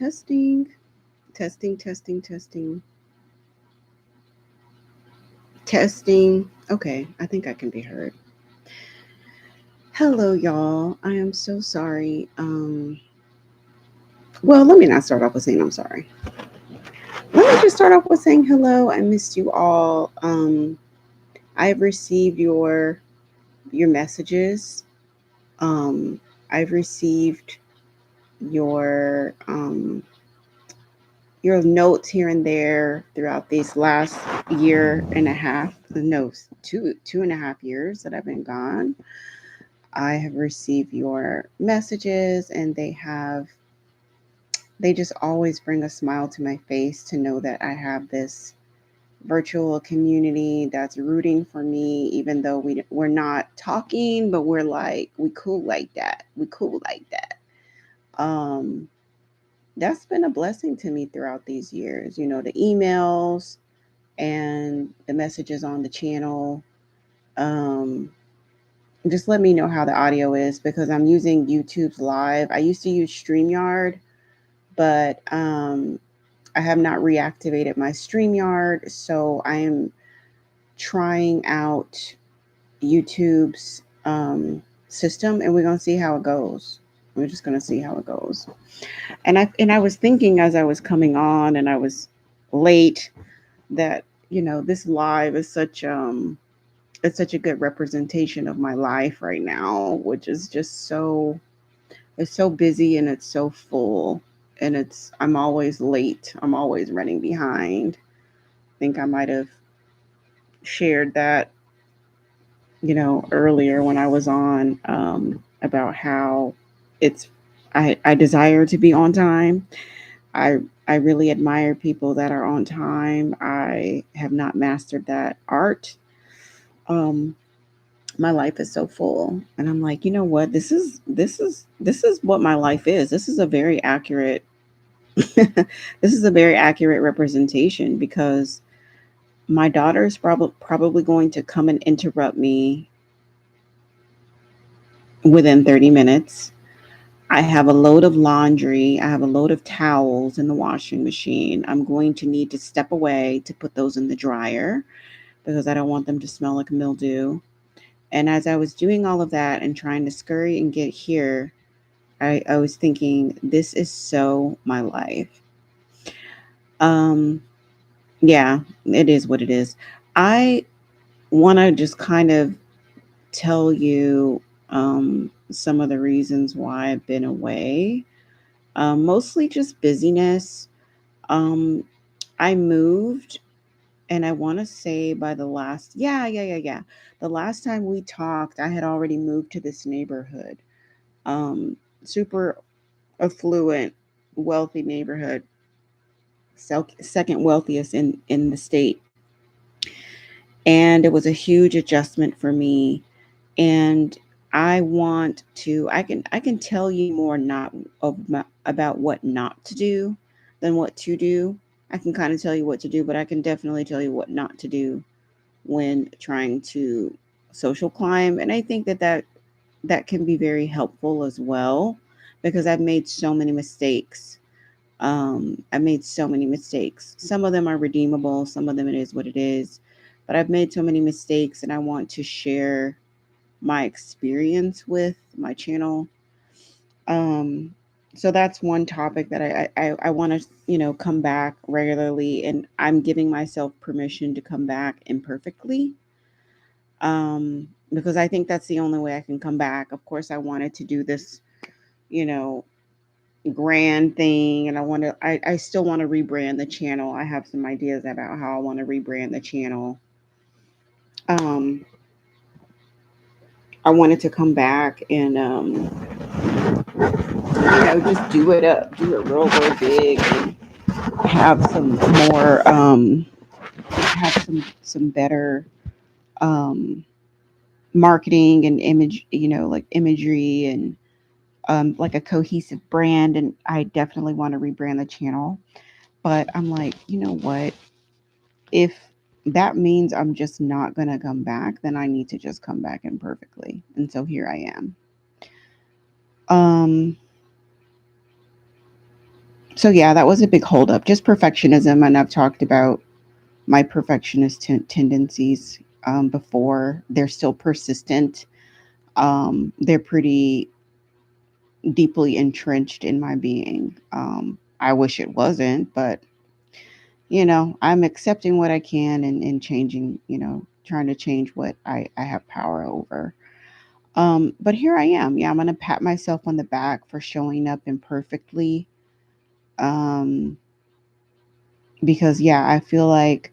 Testing, testing, testing, testing, testing. Okay, I think I can be heard. Hello, y'all. I am so sorry. Well, let me not start off with saying I'm sorry. Let me just start off with saying hello. I missed you all. I've received your messages. Um, I've received your your notes here and there throughout these last year and a half. No, two and a half years that I've been gone. I have received your messages, and they just always bring a smile to my face to know that I have this virtual community that's rooting for me, even though we're not talking, but we're like we cool like that. We cool like that. Um, that's been a blessing to me throughout these years. You know, the emails and the messages on the channel. Um, just let me know how the audio is because I'm using YouTube's Live. I used to use StreamYard, but I have not reactivated my StreamYard, so I am trying out YouTube's system, and we're gonna see how it goes. We're just gonna see how it goes. And I was thinking as I was coming on, and I was late that this live is such it's such a good representation of my life right now, which is just it's so busy and it's so full, and I'm always late. I'm always running behind. I think I might have shared that, earlier when I was on, about how it's I desire to be on time. I I really admire people that are on time. I have not mastered that art. Um, my life is so full, and I'm like, you know what? This is what my life is. This is a very accurate this is a very accurate representation because my daughter is probably going to come and interrupt me within 30 minutes. I have a load of laundry. I have a load of towels in the washing machine. I'm going to need to step away to put those in the dryer because I don't want them to smell like mildew. And as I was doing all of that and trying to scurry and get here, I was thinking, this is so my life. Um, yeah, it is what it is. I want to just kind of tell you some of the reasons why I've been away. Mostly just busyness. Um, I moved, and I want to say by the last, yeah. The last time we talked, I had already moved to this neighborhood. Super affluent, wealthy neighborhood, second wealthiest in the state, and it was a huge adjustment for me. And I can tell you more not about what not to do than what to do. I can kind of tell you what to do, but I can definitely tell you what not to do when trying to social climb. And I think that can be very helpful as well because I've made so many mistakes. I made so many mistakes. Some of them are redeemable, some of them it is what it is. But I've made so many mistakes, and I want to share my experience with my channel. Um, so that's one topic that I want to, come back regularly, and I'm giving myself permission to come back imperfectly. Because I think that's the only way I can come back. Of course, I wanted to do this, you know, grand thing, and I still want to rebrand the channel. I have some ideas about how I want to rebrand the channel. Um, I wanted to come back and just do it up, do it real big, and have some more, have some better um, marketing and image, like imagery and like a cohesive brand. And I definitely want to rebrand the channel. But I'm like, you know what? If that means I'm just not gonna come back, then I need to just come back imperfectly. And so here I am. Um, So yeah, that was a big holdup. Just perfectionism, and I've talked about my perfectionist tendencies before. They're still persistent. They're pretty deeply entrenched in my being. I wish it wasn't, but I'm accepting what I can and changing, trying to change what I have power over. But here I am. Yeah, I'm going to pat myself on the back for showing up imperfectly. Um, because, yeah, I feel like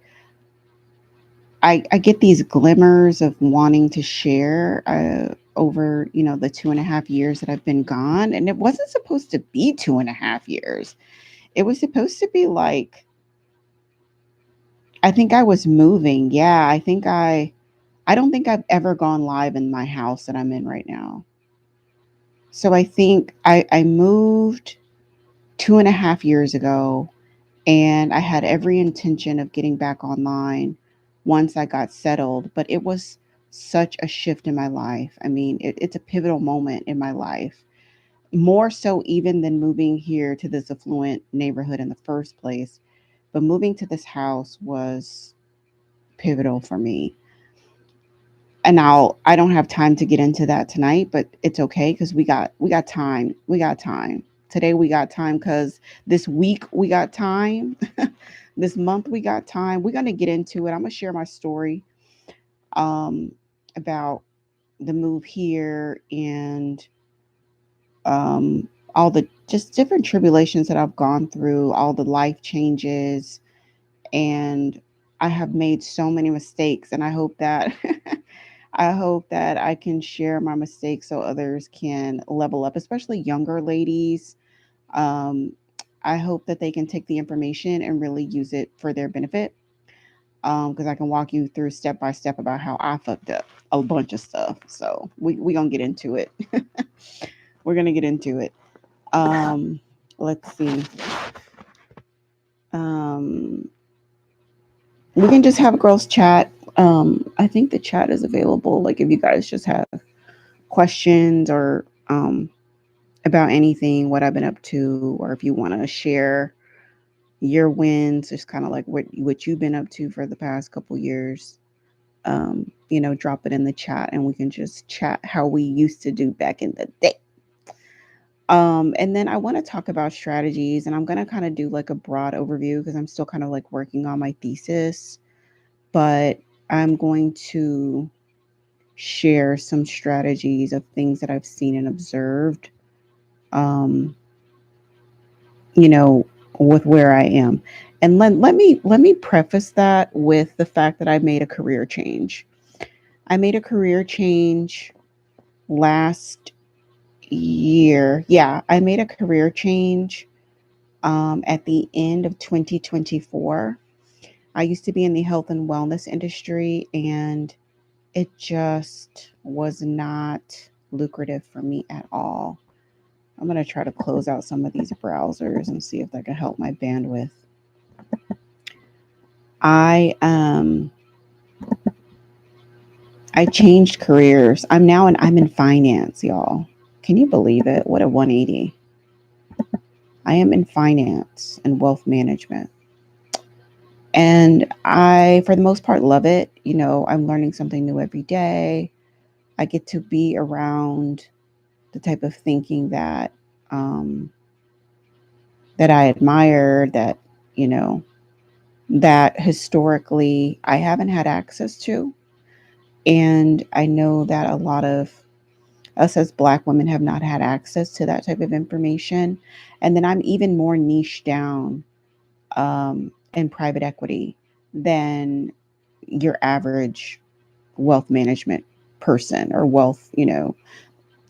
I get these glimmers of wanting to share over, the 2.5 years that I've been gone. And it wasn't supposed to be 2.5 years. It was supposed to be like, I think I was moving. Yeah, I don't think I've ever gone live in my house that I'm in right now. So I think I moved 2.5 years ago, and I had every intention of getting back online once I got settled. But it was such a shift in my life. I mean, it's a pivotal moment in my life, more so even than moving here to this affluent neighborhood in the first place. But moving to this house was pivotal for me. And now I don't have time to get into that tonight, but it's okay because we got time. We got time. Today we got time because this week we got time. This month we got time. We're gonna get into it. I'm gonna share my story um, about the move here and all the just different tribulations that I've gone through, all the life changes, and I have made so many mistakes, and I hope that I hope that I can share my mistakes so others can level up, especially younger ladies. Um, I hope that they can take the information and really use it for their benefit. Because I can walk you through step by step about how I fucked up a bunch of stuff. So we gonna get into it. We're gonna get into it. Um, let's see. Um, we can just have a girls chat. I think the chat is available. Like if you guys just have questions or about anything, what I've been up to, or if you want to share your wins, just kind of like what you've been up to for the past couple years. Drop it in the chat and we can just chat how we used to do back in the day. And then I want to talk about strategies, and I'm going to kind of do like a broad overview because I'm still kind of like working on my thesis, but I'm going to share some strategies of things that I've seen and observed. Um, you know, with where I am. And let me preface that with the fact that I made a career change. I made a career change last year. Yeah, I made a career change at the end of 2024. I used to be in the health and wellness industry, and it just was not lucrative for me at all. I'm going to try to close out some of these browsers and see if that can help my bandwidth. I um I changed careers. I'm in finance, y'all. Can you believe it? What a 180. I am in finance and wealth management. And I for the most part love it. I'm learning something new every day. I get to be around the type of thinking um that I admire, you know, that historically I haven't had access to. And I know that a lot of us as Black women have not had access to that type of information. And then I'm even more niche down in private equity than your average wealth management person or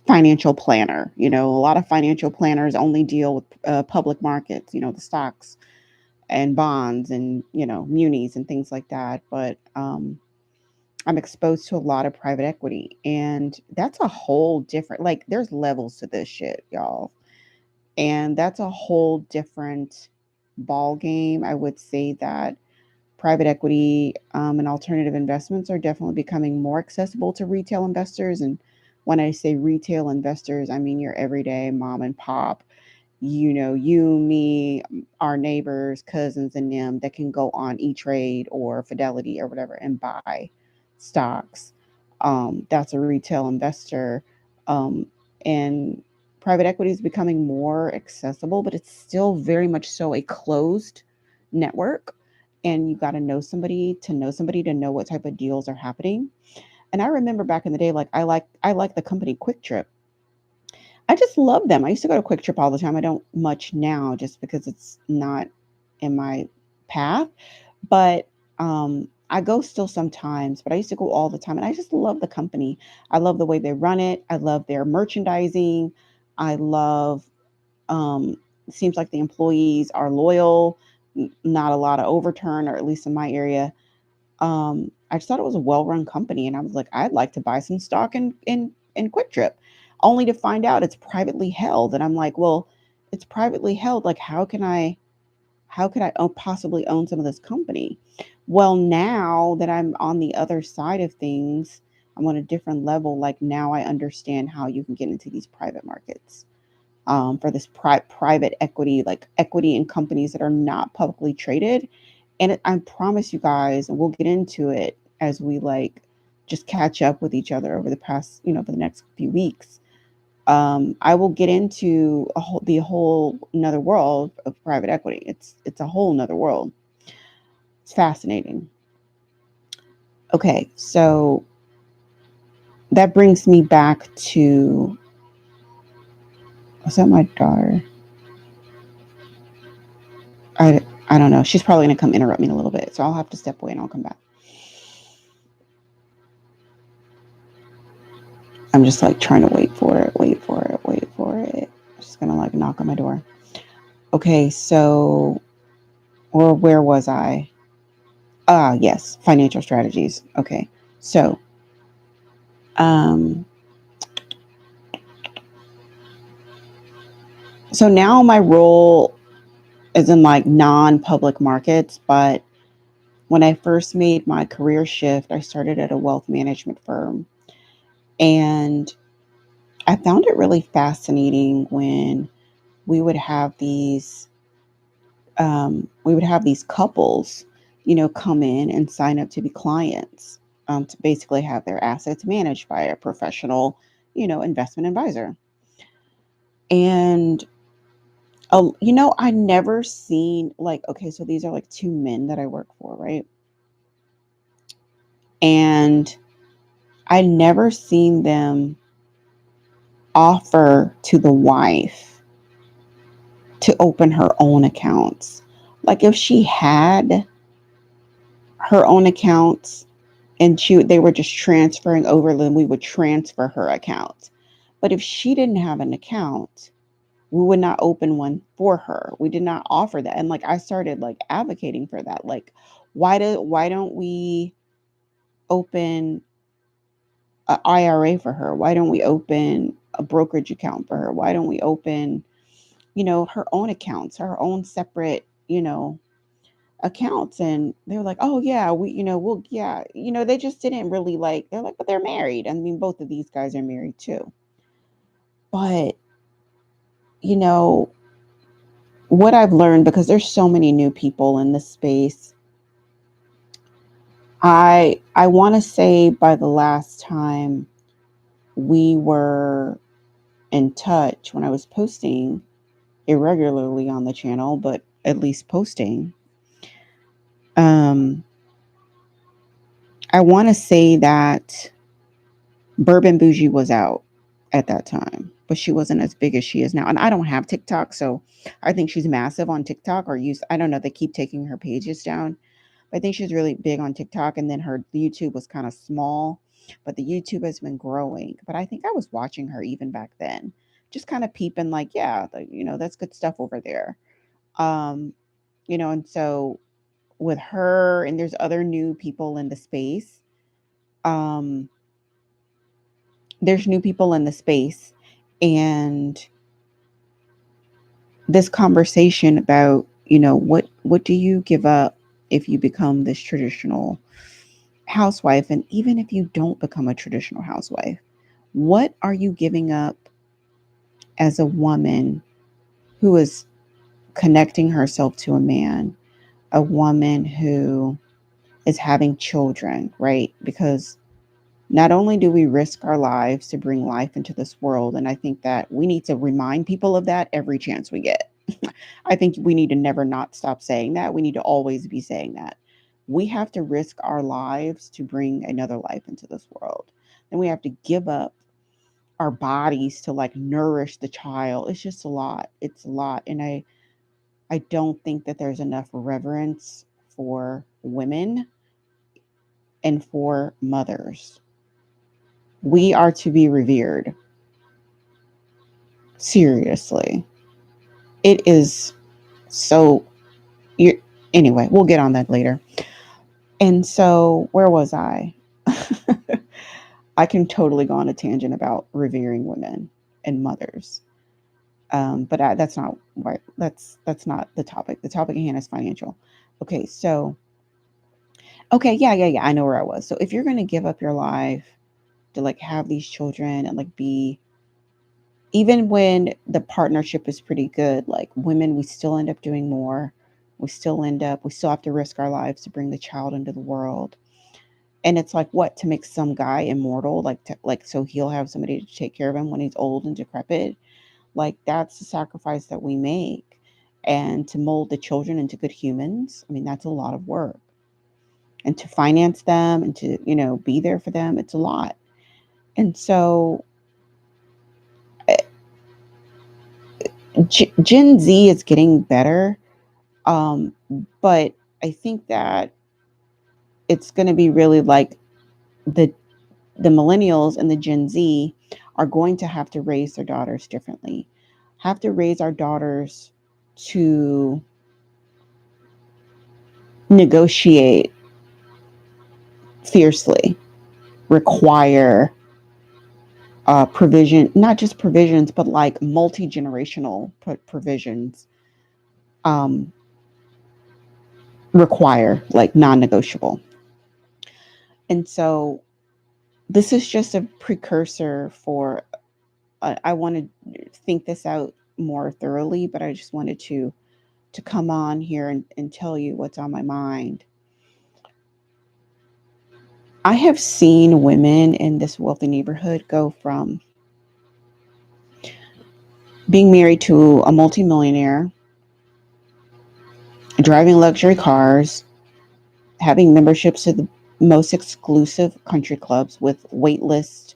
financial planner. A lot of financial planners only deal with public markets, the stocks and bonds and, munis and things like that. But I'm exposed to a lot of private equity, and that's a whole different, like, there's levels to this shit, y'all. And that's a whole different ball game. I would say that private equity and alternative investments are definitely becoming more accessible to retail investors. And when I say retail investors, I mean your everyday mom and pop. you, me, our neighbors, cousins, and them that can go on E-Trade or Fidelity or whatever and buy stocks. That's a retail investor. And private equity is becoming more accessible, but it's still very much so a closed network. And you got to know what type of deals are happening. And I remember back in the day, like I like the company Quick Trip. I just love them. I used to go to Quick Trip all the time. I don't much now just because it's not in my path, but I go still sometimes, but I used to go all the time and I just love the company. I love the way they run it. I love their merchandising. I love it seems like the employees are loyal, not a lot of overturn, or at least in my area. I just thought it was a well-run company, and I was like, I'd like to buy some stock in Quick Trip, only to find out it's privately held. And I'm like, well, it's privately held. Like, how could I possibly own some of this company? Well, now that I'm on the other side of things, I'm on a different level. Like now, I understand how you can get into these private markets for this private equity, like equity in companies that are not publicly traded. And I promise you guys, and we'll get into it as we like just catch up with each other over the past, for the next few weeks. I will get into the whole another world of private equity. It's a whole another world. It's fascinating. Okay, so that brings me back to, was that my daughter? I don't know. She's probably gonna come interrupt me in a little bit, so I'll have to step away and I'll come back. I'm just like trying to wait for it, wait for it, wait for it. Just gonna like knock on my door. Okay, so or where was I? Ah, yes, financial strategies. Okay, so um, so now my role is in like non-public markets, but when I first made my career shift, I started at a wealth management firm, and I found it really fascinating when we would have these couples, come in and sign up to be clients, to basically have their assets managed by a professional, investment advisor. And, I never seen like, okay, so these are like two men that I work for, right? And I never seen them offer to the wife to open her own accounts. Like if she had her own accounts and they were just transferring over, then we would transfer her account. But if she didn't have an account, we would not open one for her. We did not offer that. And like I started like advocating for that. Like why don't we open an IRA for her? Why don't we open a brokerage account for her? Why don't we open, her own accounts, her own separate, accounts? And they were like, oh yeah, we'll, yeah, they just didn't really like, they're like, but they're married. I mean, both of these guys are married too. But you know what I've learned, because there's so many new people in this space, I want to say by the last time we were in touch, when I was posting irregularly on the channel, but at least posting, um I want to say that Bourbon Bougie was out at that time, but she wasn't as big as she is now. And I don't have TikTok, so I think she's massive on TikTok, or use, I don't know, they keep taking her pages down. But I think she's really big on TikTok, and then her YouTube was kind of small, but the YouTube has been growing. But I think I was watching her even back then, just kind of peeping like, yeah, that's good stuff over there. Um, and so with her, and there's other new people in the space. Um, there's new people in the space, and this conversation about, what do you give up if you become this traditional housewife? And even if you don't become a traditional housewife, what are you giving up as a woman who is connecting herself to a man, a woman who is having children, right? Because not only do we risk our lives to bring life into this world, and I think that we need to remind people of that every chance we get. I think we need to never not stop saying that. We need to always be saying that. We have to risk our lives to bring another life into this world. And we have to give up our bodies to like nourish the child. It's just a lot. It's a lot. And I don't think that there's enough reverence for women and for mothers. We are to be revered. Seriously. It is so you anyway, we'll get on that later. And so where was I? I can totally go on a tangent about revering women and mothers. That's not right. That's not the topic. The topic at hand is financial. Okay, so okay, yeah. I know where I was. So if you're gonna give up your life to like have these children and like be even when the partnership is pretty good, like women, we still end up doing more. We still have to risk our lives to bring the child into the world. And it's like what to make some guy immortal, like so he'll have somebody to take care of him when he's old and decrepit. Like that's the sacrifice that we make. And to mold the children into good humans, I mean, that's a lot of work. And to finance them and to, be there for them, it's a lot. And so Gen Z is getting better. Um, but I think that it's going to be really like the the millennials and the Gen Z are going to have to raise their daughters differently. Have to raise our daughters to negotiate fiercely, require provision, not just provisions, but like multi generational provisions. Um, require like non negotiable. And so this is just a precursor for, I want to think this out more thoroughly, but I just wanted to come on here and tell you what's on my mind. I have seen women in this wealthy neighborhood go from being married to a multimillionaire, driving luxury cars, having memberships to the most exclusive country clubs with wait lists,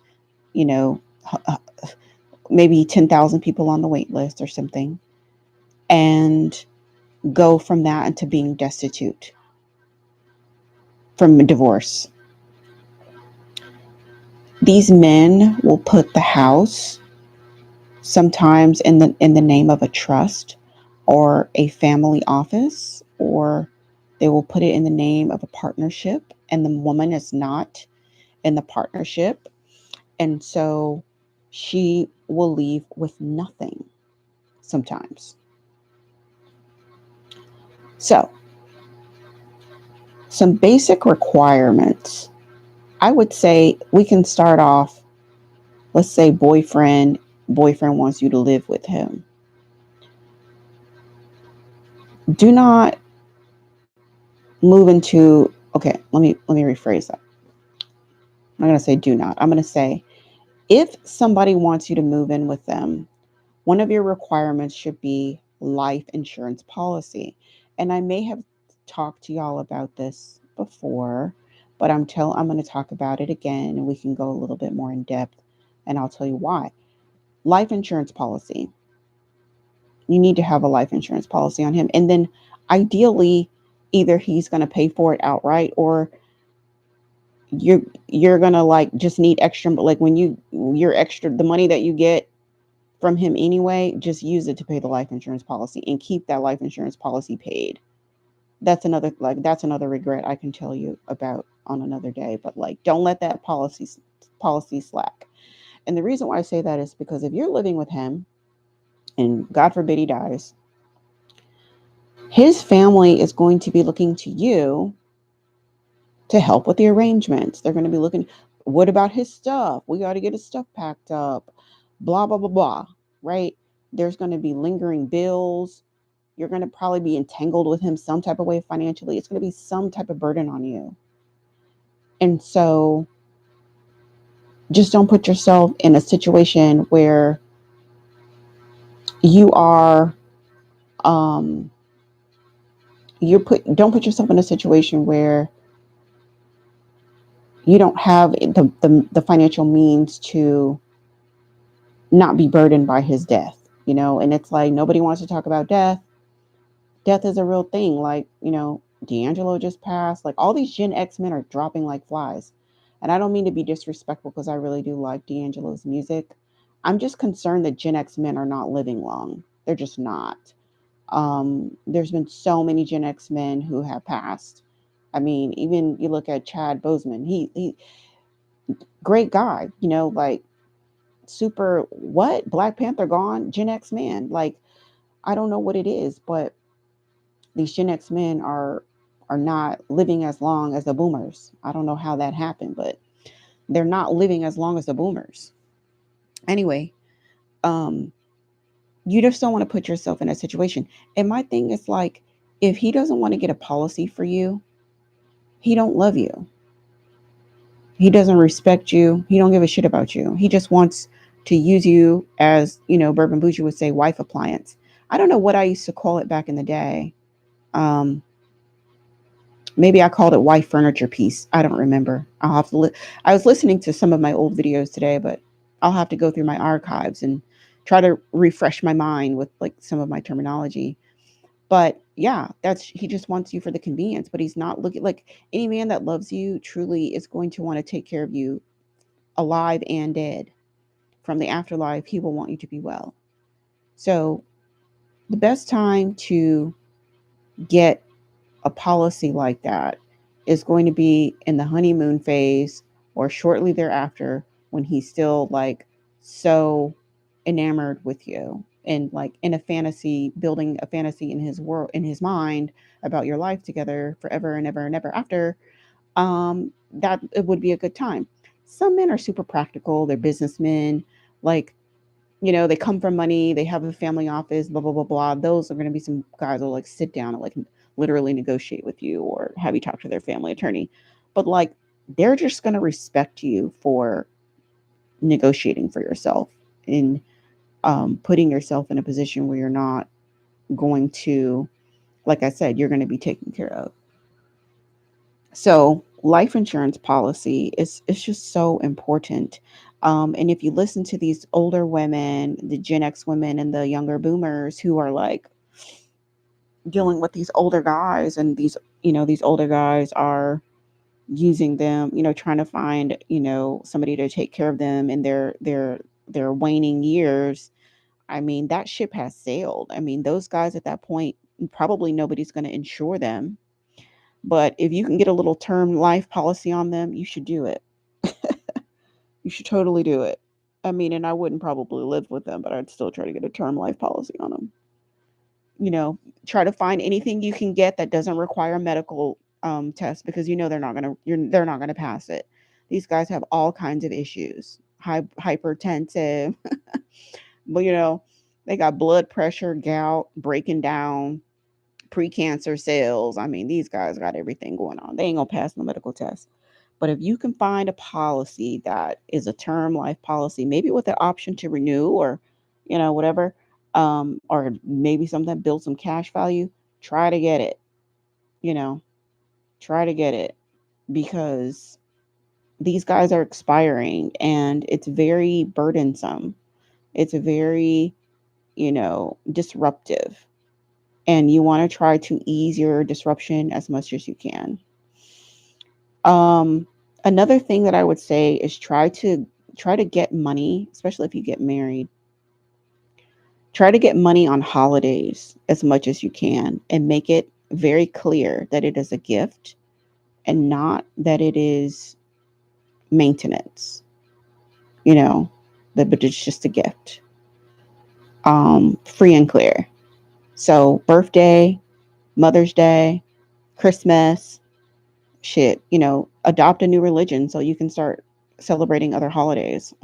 you know, maybe 10,000 people on the wait list or something, and go from that into being destitute from a divorce. These men will put the house sometimes in the name of a trust or a family office, or they will put it in the name of a partnership and the woman is not in the partnership, and so she will leave with nothing sometimes. So some basic requirements, I would say we can start off. Let's say boyfriend wants you to live with him. Do not move into, okay, let me rephrase that. I'm not going to say do not. I'm going to say if somebody wants you to move in with them, one of your requirements should be life insurance policy. And I may have talked to y'all about this before, but I'm going to talk about it again and we can go a little bit more in depth and I'll tell you why. Life insurance policy. You need to have a life insurance policy on him, and then ideally either he's going to pay for it outright or you're gonna like just need extra, like when you're extra the money that you get from him anyway, just use it to pay the life insurance policy and keep that life insurance policy paid. That's another regret I can tell you about on another day, but like don't let that policy slack. And the reason why I say that is because if you're living with him and God forbid he dies, his family is going to be looking to you to help with the arrangements. They're going to be looking, what about his stuff? We got to get his stuff packed up, blah, blah, blah, blah, right? There's going to be lingering bills. You're going to probably be entangled with him some type of way financially. It's going to be some type of burden on you. And so just don't put yourself in a situation where you are um don't put yourself in a situation where you don't have the financial means to not be burdened by his death, and it's like nobody wants to talk about death. Death is a real thing. Like, D'Angelo just passed. Like, all these Gen X men are dropping like flies. And I don't mean to be disrespectful because I really do like D'Angelo's music. I'm just concerned that Gen X men are not living long. They're just not. There's been so many Gen X men who have passed. I mean, even you look at Chad Boseman. He great guy, like super what? Black Panther gone, Gen X man. Like, I don't know what it is, but these Gen X men are not living as long as the boomers. I don't know how that happened, but they're not living as long as the boomers. Anyway, um, you just don't want to put yourself in a situation. And my thing is like, if he doesn't want to get a policy for you, he don't love you. He doesn't respect you. He don't give a shit about you. He just wants to use you as, Bourbon Bougie would say, wife appliance. I don't know what I used to call it back in the day. Um, Maybe I called it wife furniture piece. I don't remember. I'll have to. I was listening to some of my old videos today, but I'll have to go through my archives and try to refresh my mind with like some of my terminology. But yeah, that's he just wants you for the convenience, but he's not looking like any man that loves you truly is going to want to take care of you alive and dead. From the afterlife, he will want you to be well. So the best time to get a policy like that is going to be in the honeymoon phase or shortly thereafter when he's still like so enamored with you and like in a fantasy, building a fantasy in his world, in his mind about your life together forever and ever and ever after. That it would be a good time. Some men are super practical, they're businessmen, like, they come from money, they have a family office, blah, blah, blah, blah. Those are going to be some guys who will like sit down and like literally negotiate with you or have you talk to their family attorney. But like, they're just going to respect you for negotiating for yourself and putting yourself in a position where you're not going to, like I said, you're going to be taken care of. So life insurance policy is it's just so important. And if you listen to these older women, the Gen X women and the younger boomers who are like dealing with these older guys, and these older guys are using them, trying to find, somebody to take care of them in their waning years. I mean, that ship has sailed. I mean, those guys at that point, probably nobody's going to insure them. But if you can get a little term life policy on them, you should do it. You should totally do it. I mean, and I wouldn't probably live with them, but I'd still try to get a term life policy on them. Try to find anything you can get that doesn't require a medical test, because they're not gonna pass it. These guys have all kinds of issues, hypertensive, but they got blood pressure, gout, breaking down, precancer cells. I mean, these guys got everything going on. They ain't gonna pass no medical test. But if you can find a policy that is a term life policy, maybe with the option to renew or, whatever, or maybe something that builds some cash value, try to get it, you know, try to get it, because these guys are expiring and it's very burdensome. It's very, disruptive. And you want to try to ease your disruption as much as you can. Um, Another thing that I would say is try to get money, especially if you get married. Try to get money on holidays as much as you can and make it very clear that it is a gift and not that it is maintenance, you know, but it's just a gift. Free and clear. So birthday, Mother's Day, Christmas, shit, adopt a new religion so you can start celebrating other holidays.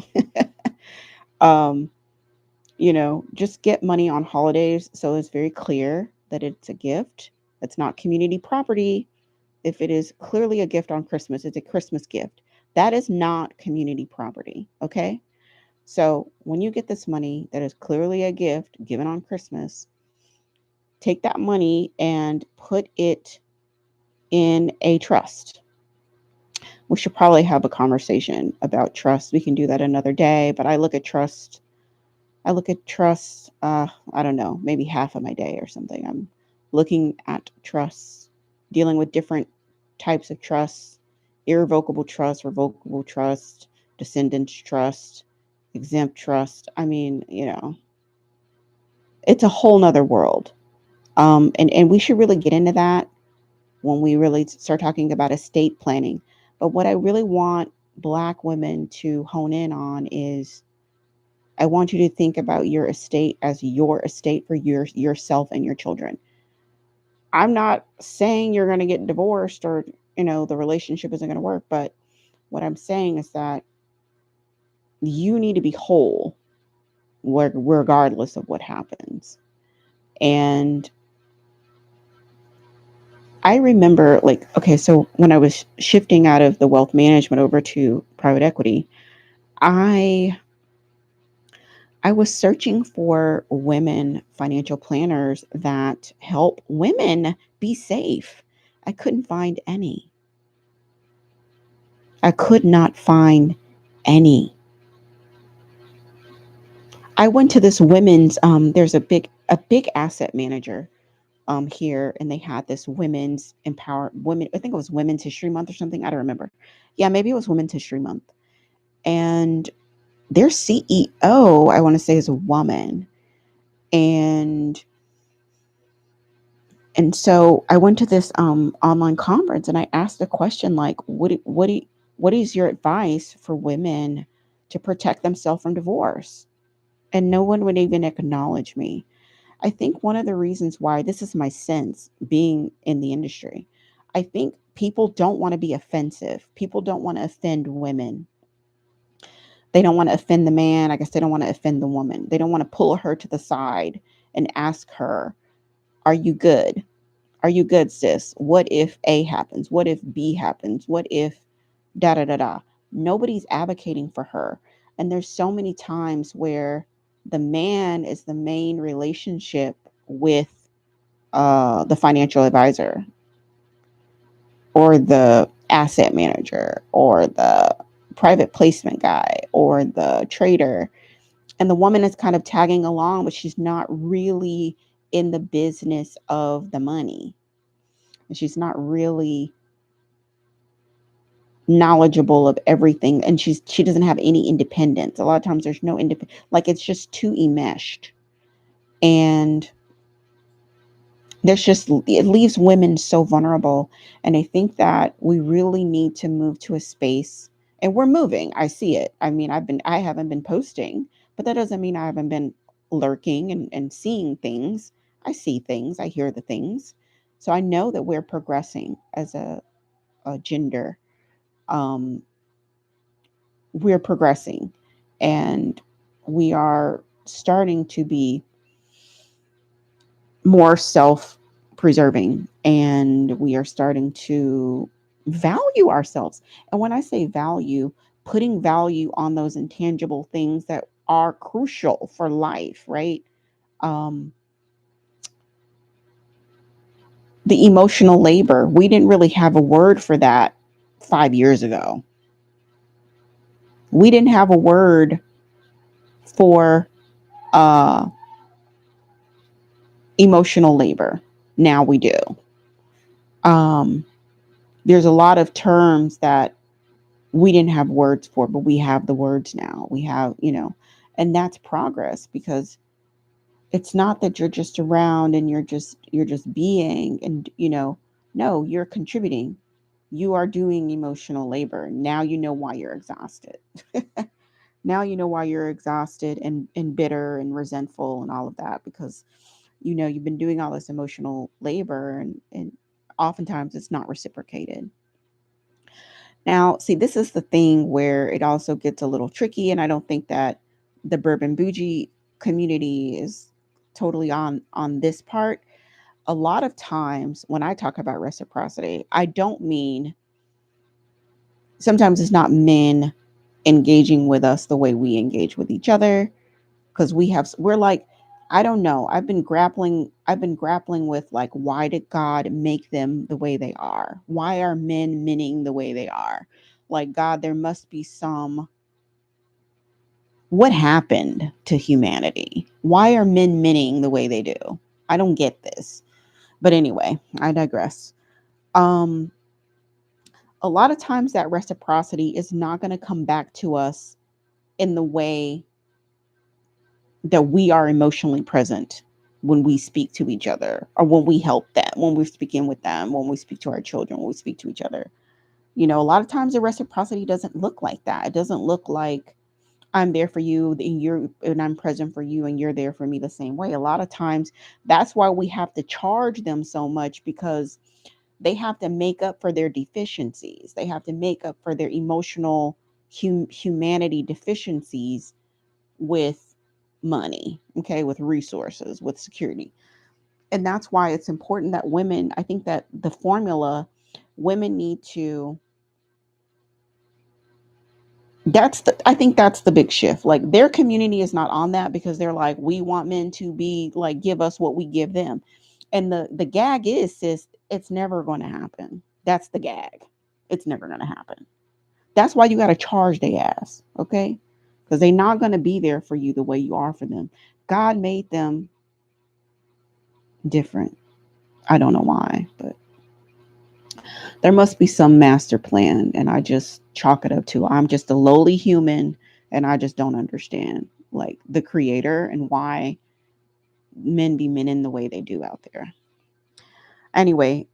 um, Just get money on holidays so it's very clear that it's a gift. It's not community property. If it is clearly a gift on Christmas, it's a Christmas gift. That is not community property. Okay. So when you get this money that is clearly a gift given on Christmas, take that money and put it in a trust. We should probably have a conversation about trust. We can do that another day, but I look at trust, I don't know, maybe half of my day or something. I'm looking at trusts, dealing with different types of trusts: irrevocable trust, revocable trust, descendants trust, exempt trust. I mean, it's a whole nother world. And we should really get into that when we really start talking about estate planning. But what I really want Black women to hone in on is, I want you to think about your estate as your estate for yourself and your children. I'm not saying you're going to get divorced or, the relationship isn't going to work, but what I'm saying is that you need to be whole regardless of what happens. And I remember, like, okay, so when I was shifting out of the wealth management over to private equity, I I was searching for women financial planners that help women be safe. I couldn't find any. I could not find any. I went to this women's there's a big asset manager here, and they had this women's empower women, I think it was Women's History Month or something, I don't remember. Yeah, maybe it was Women's History Month. And their CEO, I want to say, is a woman. And And so I went to this online conference, and I asked a question like, what is your advice for women to protect themselves from divorce? And no one would even acknowledge me. I think one of the reasons why, this is my sense being in the industry, I think people don't want to be offensive. People don't want to offend women. They don't want to offend the man. I guess they don't want to offend the woman. They don't want to pull her to the side and ask her, "Are you good? Are you good, sis? What if A happens? What if B happens? What if da da da da?" Nobody's advocating for her. And there's so many times where the man is the main relationship with the financial advisor or the asset manager or the private placement guy or the trader. And the woman is kind of tagging along, but she's not really in the business of the money. And she's not really knowledgeable of everything, and she doesn't have any independence. A lot of times there's no independence, like it's just too enmeshed. And it leaves women so vulnerable. And I think that we really need to move to a space, and we're moving. I see it. I mean, I haven't been posting, but that doesn't mean I haven't been lurking and seeing things. I see things, I hear the things. So I know that we're progressing as a gender. um, we're progressing, and we are starting to be more self preserving, and we are starting to value ourselves. And when I say value, putting value on those intangible things that are crucial for life, right? um, the emotional labor, we didn't really have a word for that 5 years ago. We didn't have a word for uh, emotional labor. Now we do. um, there's a lot of terms that we didn't have words for, but we have the words now. We have, and that's progress, because it's not that you're just around and you're just being, and no, you're contributing. You are doing emotional labor. Now you know why you're exhausted. Now you know why you're exhausted and bitter and resentful and all of that, because you've been doing all this emotional labor, and oftentimes it's not reciprocated. Now, see, this is the thing where it also gets a little tricky, and I don't think that the bourbon bougie community is totally on this part. A lot of times when I talk about reciprocity, I don't mean, sometimes it's not men engaging with us the way we engage with each other, because we're like, I don't know, I've been grappling with, like, why did God make them the way they are? Why are men minning the way they are? Like, God, there must be some, what happened to humanity? Why are men minning the way they do? I don't get this. But anyway, I digress. um a lot of times that reciprocity is not going to come back to us in the way that we are emotionally present when we speak to each other, or when we help them, when we're speaking with them, when we speak to our children, when we speak to each other. A lot of times the reciprocity doesn't look like that. It doesn't look like I'm there for you and I'm present for you and you're there for me the same way. A lot of times that's why we have to charge them so much, because they have to make up for their deficiencies. They have to make up for their emotional humanity deficiencies with money, okay, with resources, with security. And that's why it's important that women, I think that the formula, women need to, I think that's the big shift. Like, their community is not on that, because they're like, we want men to be like, give us what we give them. And the gag is, sis, it's never going to happen. That's the gag. It's never going to happen. That's why you got to charge their ass, okay? Because they're not going to be there for you the way you are for them. God made them different. I don't know why, but there must be some master plan. And I just chalk it up to, I'm just a lowly human, and I just don't understand, like, the creator and why men be men in the way they do out there. Anyway,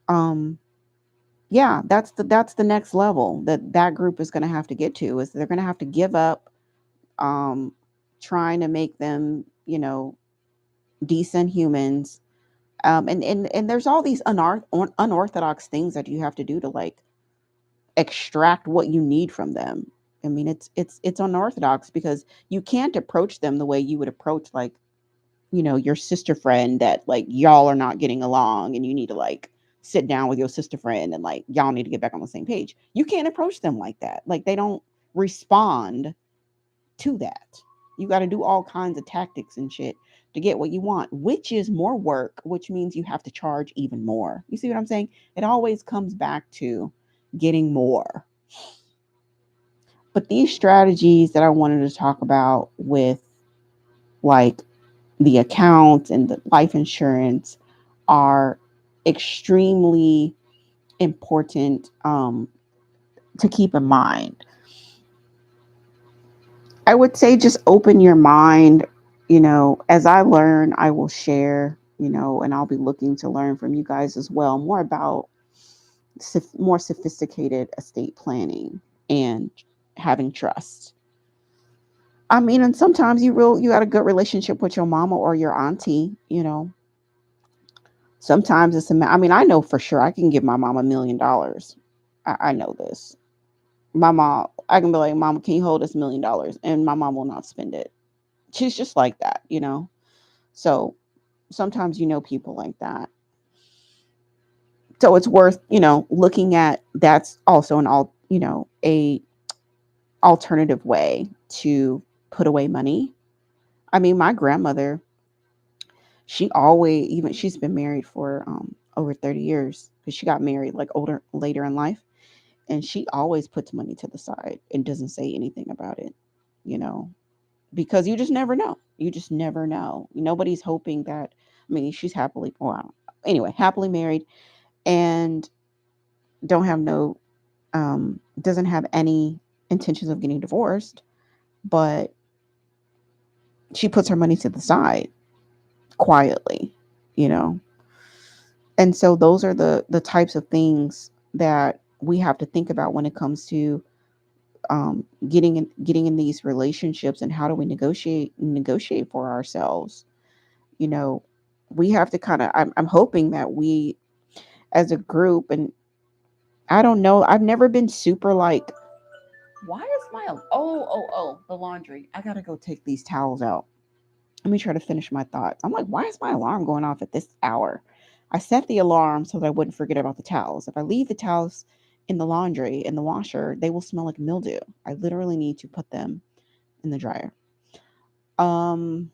yeah, that's the next level that group is going to have to get to, is they're going to have to give up um trying to make them, decent humans. And there's all these unorthodox things that you have to do to, like, extract what you need from them. I mean, it's unorthodox, because you can't approach them the way you would approach, like, your sister friend that, like, y'all are not getting along, and you need to, like, sit down with your sister friend and, like, y'all need to get back on the same page. You can't approach them like that. Like, they don't respond to that. You got to do all kinds of tactics and shit to get what you want, which is more work, which means you have to charge even more. You see what I'm saying? It always comes back to getting more. But these strategies that I wanted to talk about with, like, the accounts and the life insurance are extremely important, to keep in mind. I would say just open your mind. As I learn, I will share, and I'll be looking to learn from you guys as well, more about more sophisticated estate planning and having trust. I mean, and sometimes you got a good relationship with your mama or your auntie. Sometimes I mean, I know for sure I can give my mom $1 million. I know this. My mom, I can be like, Mama, can you hold this $1 million? And my mom will not spend it. She's just like that. So sometimes people like that. So it's worth, looking at, that's also a alternative way to put away money. I mean, my grandmother, she always, even she's been married for over 30 years, because she got married like later in life, and she always puts money to the side and doesn't say anything about it, you know, because you just never know. You just never know. Nobody's hoping that, I mean, she's happily married, and don't have no, doesn't have any intentions of getting divorced, but she puts her money to the side quietly, you know. And so those are the types of things that we have to think about when it comes to, getting in these relationships, and how do we negotiate for ourselves. You know, we have to kind of. I'm hoping that we, as a group, and I don't know. I've never been super like. Why is my the laundry? I gotta go take these towels out. Let me try to finish my thoughts. I'm like, why is my alarm going off at this hour? I set the alarm so that I wouldn't forget about the towels. If I leave the towels in the laundry, in the washer, they will smell like mildew. I literally need to put them in the dryer. Um,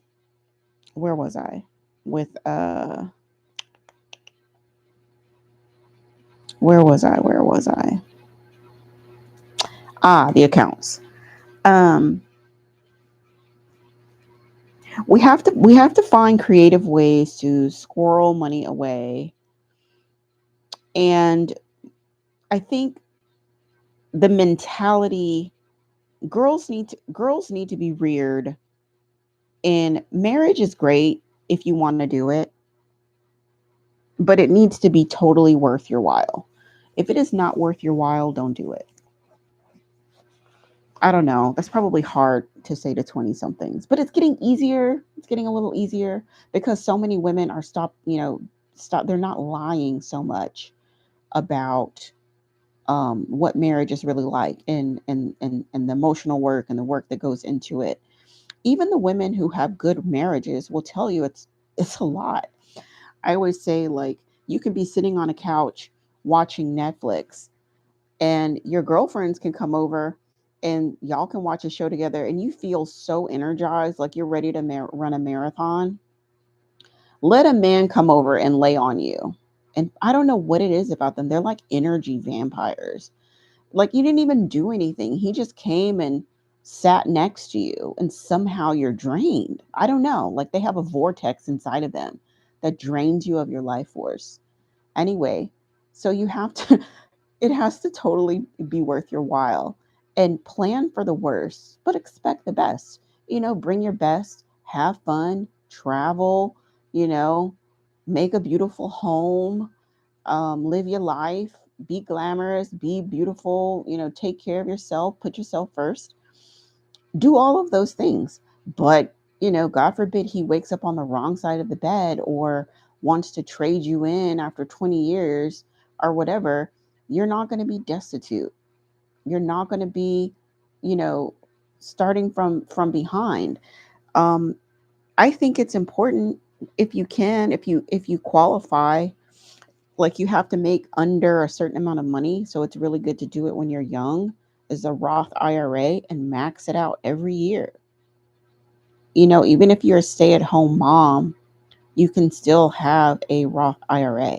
where was I? With where was I? Where was I? The accounts. Um, we have to find creative ways to squirrel money away, and I think the mentality girls need to be reared in marriage is great if you want to do it, but it needs to be totally worth your while. If it is not worth your while, don't do it. I don't know. That's probably hard to say to 20 somethings, but it's getting easier. It's getting a little easier because so many women are they're not lying so much about what marriage is really like, and the emotional work and the work that goes into it. Even the women who have good marriages will tell you it's a lot. I always say, like, you can be sitting on a couch watching Netflix, and your girlfriends can come over and y'all can watch a show together, and you feel so energized, like you're ready to run a marathon. Let a man come over and lay on you. And I don't know what it is about them. They're like energy vampires. Like, you didn't even do anything. He just came and sat next to you, and somehow you're drained. I don't know. Like, they have a vortex inside of them that drains you of your life force. Anyway, so you have to, it has to totally be worth your while, and plan for the worst, but expect the best. Bring your best, have fun, travel, you know, make a beautiful home, live your life, be glamorous, be beautiful, take care of yourself, put yourself first, do all of those things. But, God forbid he wakes up on the wrong side of the bed or wants to trade you in after 20 years or whatever, you're not going to be destitute. You're not going to be, you know, starting from behind. Um, I think it's important, if you qualify, like, you have to make under a certain amount of money, so it's really good to do it when you're young, is a Roth IRA, and max it out every year. Even if you're a stay-at-home mom, you can still have a Roth IRA.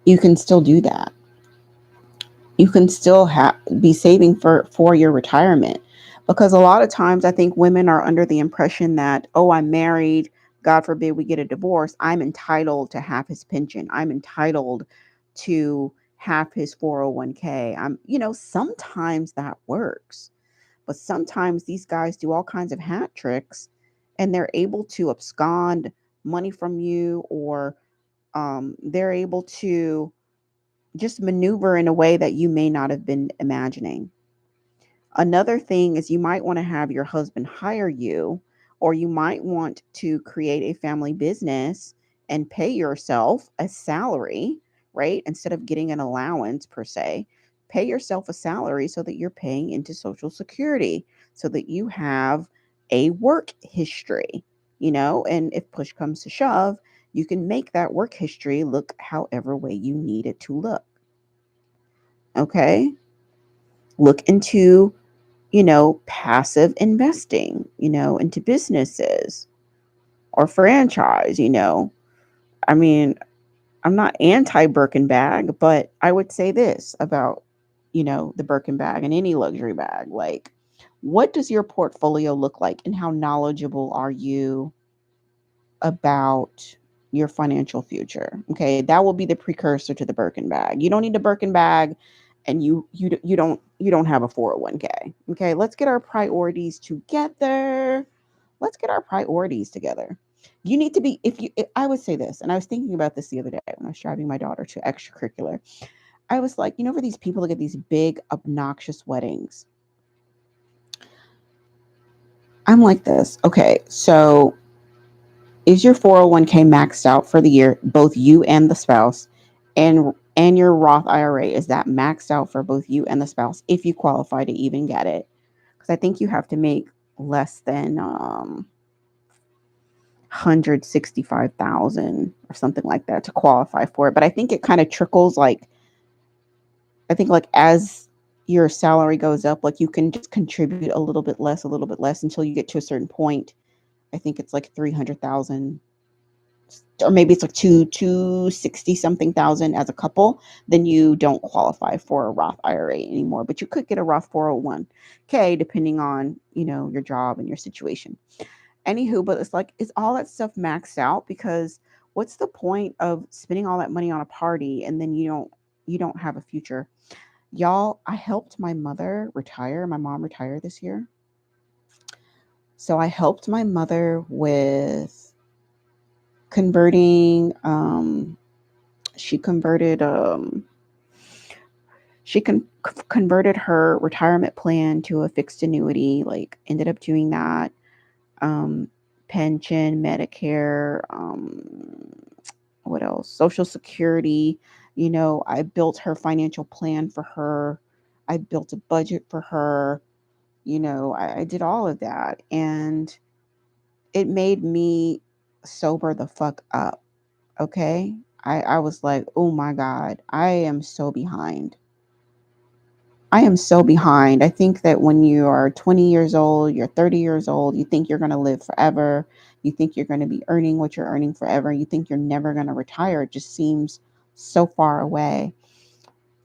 You can still do that. You can still be saving for your retirement, because a lot of times I think women are under the impression that, oh, I'm married, god forbid we get a divorce, I'm entitled to half his pension, I'm entitled to half his 401k. Sometimes that works, but sometimes these guys do all kinds of hat tricks, and they're able to abscond money from you, or they're able to just maneuver in a way that you may not have been imagining. Another thing is, you might want to have your husband hire you, or you might want to create a family business and pay yourself a salary, right? Instead of getting an allowance per se, pay yourself a salary so that you're paying into Social Security, so that you have a work history, and if push comes to shove, you can make that work history look however way you need it to look. Okay? Look into, passive investing, into businesses or franchise. I mean, I'm not anti Birkin bag, but I would say this about, the Birkin bag and any luxury bag. Like, what does your portfolio look like, and how knowledgeable are you about your financial future? Okay, that will be the precursor to the Birkin bag. You don't need a Birkin bag, and you don't have a 401k. Okay, let's get our priorities together. Let's get our priorities together. You need to be I would say this, and I was thinking about this the other day when I was driving my daughter to extracurricular. I was like, for these people that get these big obnoxious weddings, I'm like this. Okay, so is your 401k maxed out for the year, both you and the spouse? And your Roth IRA, is that maxed out for both you and the spouse if you qualify to even get it? Because I think you have to make less than 165,000 or something like that to qualify for it. But I think it kind of trickles, like, I think like as your salary goes up, like you can just contribute a little bit less until you get to a certain point. I think it's like 300,000, or maybe it's like 260 something thousand as a couple. Then you don't qualify for a Roth IRA anymore, but you could get a Roth 401k depending on, your job and your situation. Anywho, but it's like, is all that stuff maxed out? Because what's the point of spending all that money on a party and then you don't have a future? Y'all, I helped my mother retire. My mom retired this year. So I helped my mother with converting. She converted. Converted her retirement plan to a fixed annuity. Like, ended up doing that. Um, Pension, Medicare. What else? Social Security. I built her financial plan for her. I built a budget for her. I did all of that. And it made me sober the fuck up. Okay. I was like, oh my God, I am so behind. I am so behind. I think that when you are 20 years old, you're 30 years old, you think you're going to live forever. You think you're going to be earning what you're earning forever. You think you're never going to retire. It just seems so far away.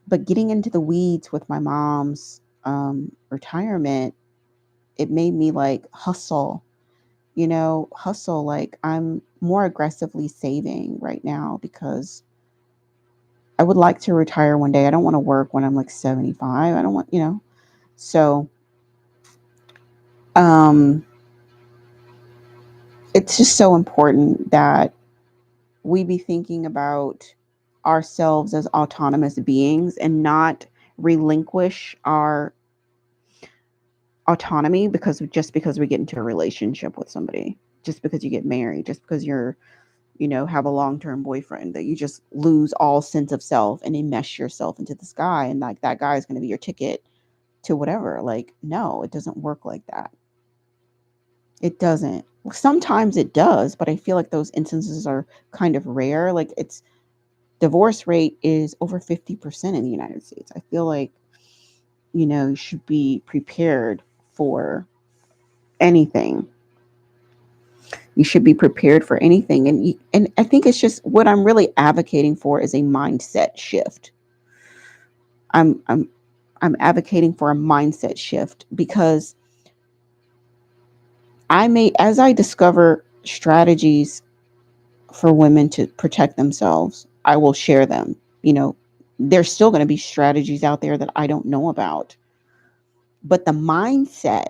But getting into the weeds with my mom's retirement, it made me like hustle, hustle. Like, I'm more aggressively saving right now because I would like to retire one day. I don't want to work when I'm like 75. I don't want. So um, it's just so important that we be thinking about ourselves as autonomous beings and not relinquish our autonomy because we get into a relationship with somebody, just because you get married, just because have a long-term boyfriend, that you just lose all sense of self and enmesh yourself into this guy, and like that guy is going to be your ticket to whatever. Like, no, it doesn't work like that. It doesn't. Sometimes it does, but I feel like those instances are kind of rare. Like, it's divorce rate is over 50% in the United States. I feel like, you should be prepared for anything. You should be prepared for anything. And I think it's just, what I'm really advocating for is a mindset shift. I'm I'm I'm advocating for a mindset shift because as I discover strategies for women to protect themselves, I will share them. There's still going to be strategies out there that I don't know about, but the mindset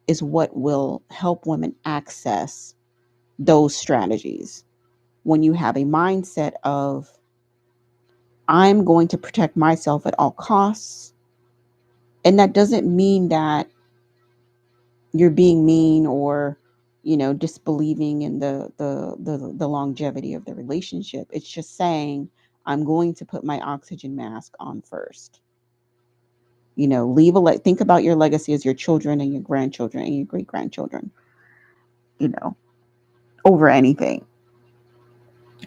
is what will help women access those strategies. When you have a mindset of, I'm going to protect myself at all costs, and that doesn't mean that you're being mean or disbelieving in the longevity of the relationship. It's just saying, I'm going to put my oxygen mask on first. Think about your legacy as your children and your grandchildren and your great grandchildren, you know over anything.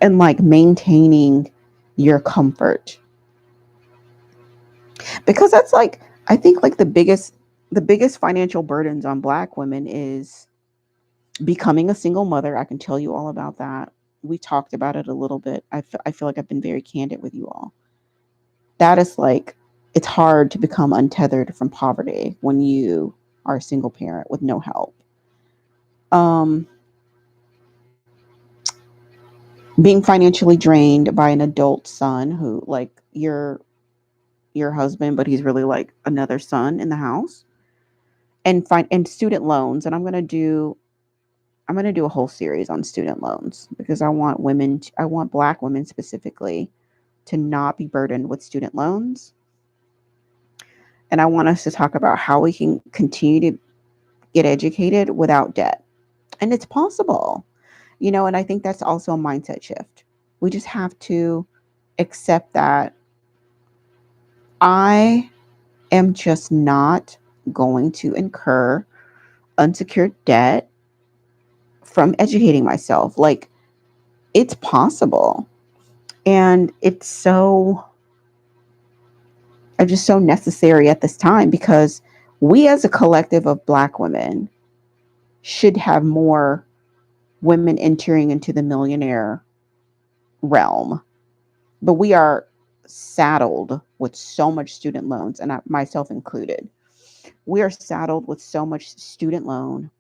And like maintaining your comfort, because that's like, I think like the biggest financial burdens on Black women is becoming a single mother. I can tell you all about that. We talked about it a little bit. I feel like I've been very candid with you all. That is like, it's hard to become untethered from poverty when you are a single parent with no help. Um, Being financially drained by an adult son who, like, your husband, but he's really like another son in the house, and student loans. And I'm gonna do a whole series on student loans because I want Black women specifically to not be burdened with student loans. And I want us to talk about how we can continue to get educated without debt. And it's possible, and I think that's also a mindset shift. We just have to accept that I am just not going to incur unsecured debt from educating myself. Like, it's possible. And just so necessary at this time, because we as a collective of Black women should have more women entering into the millionaire realm. But we are saddled with so much student loans, and myself included. We are saddled with so much student loans,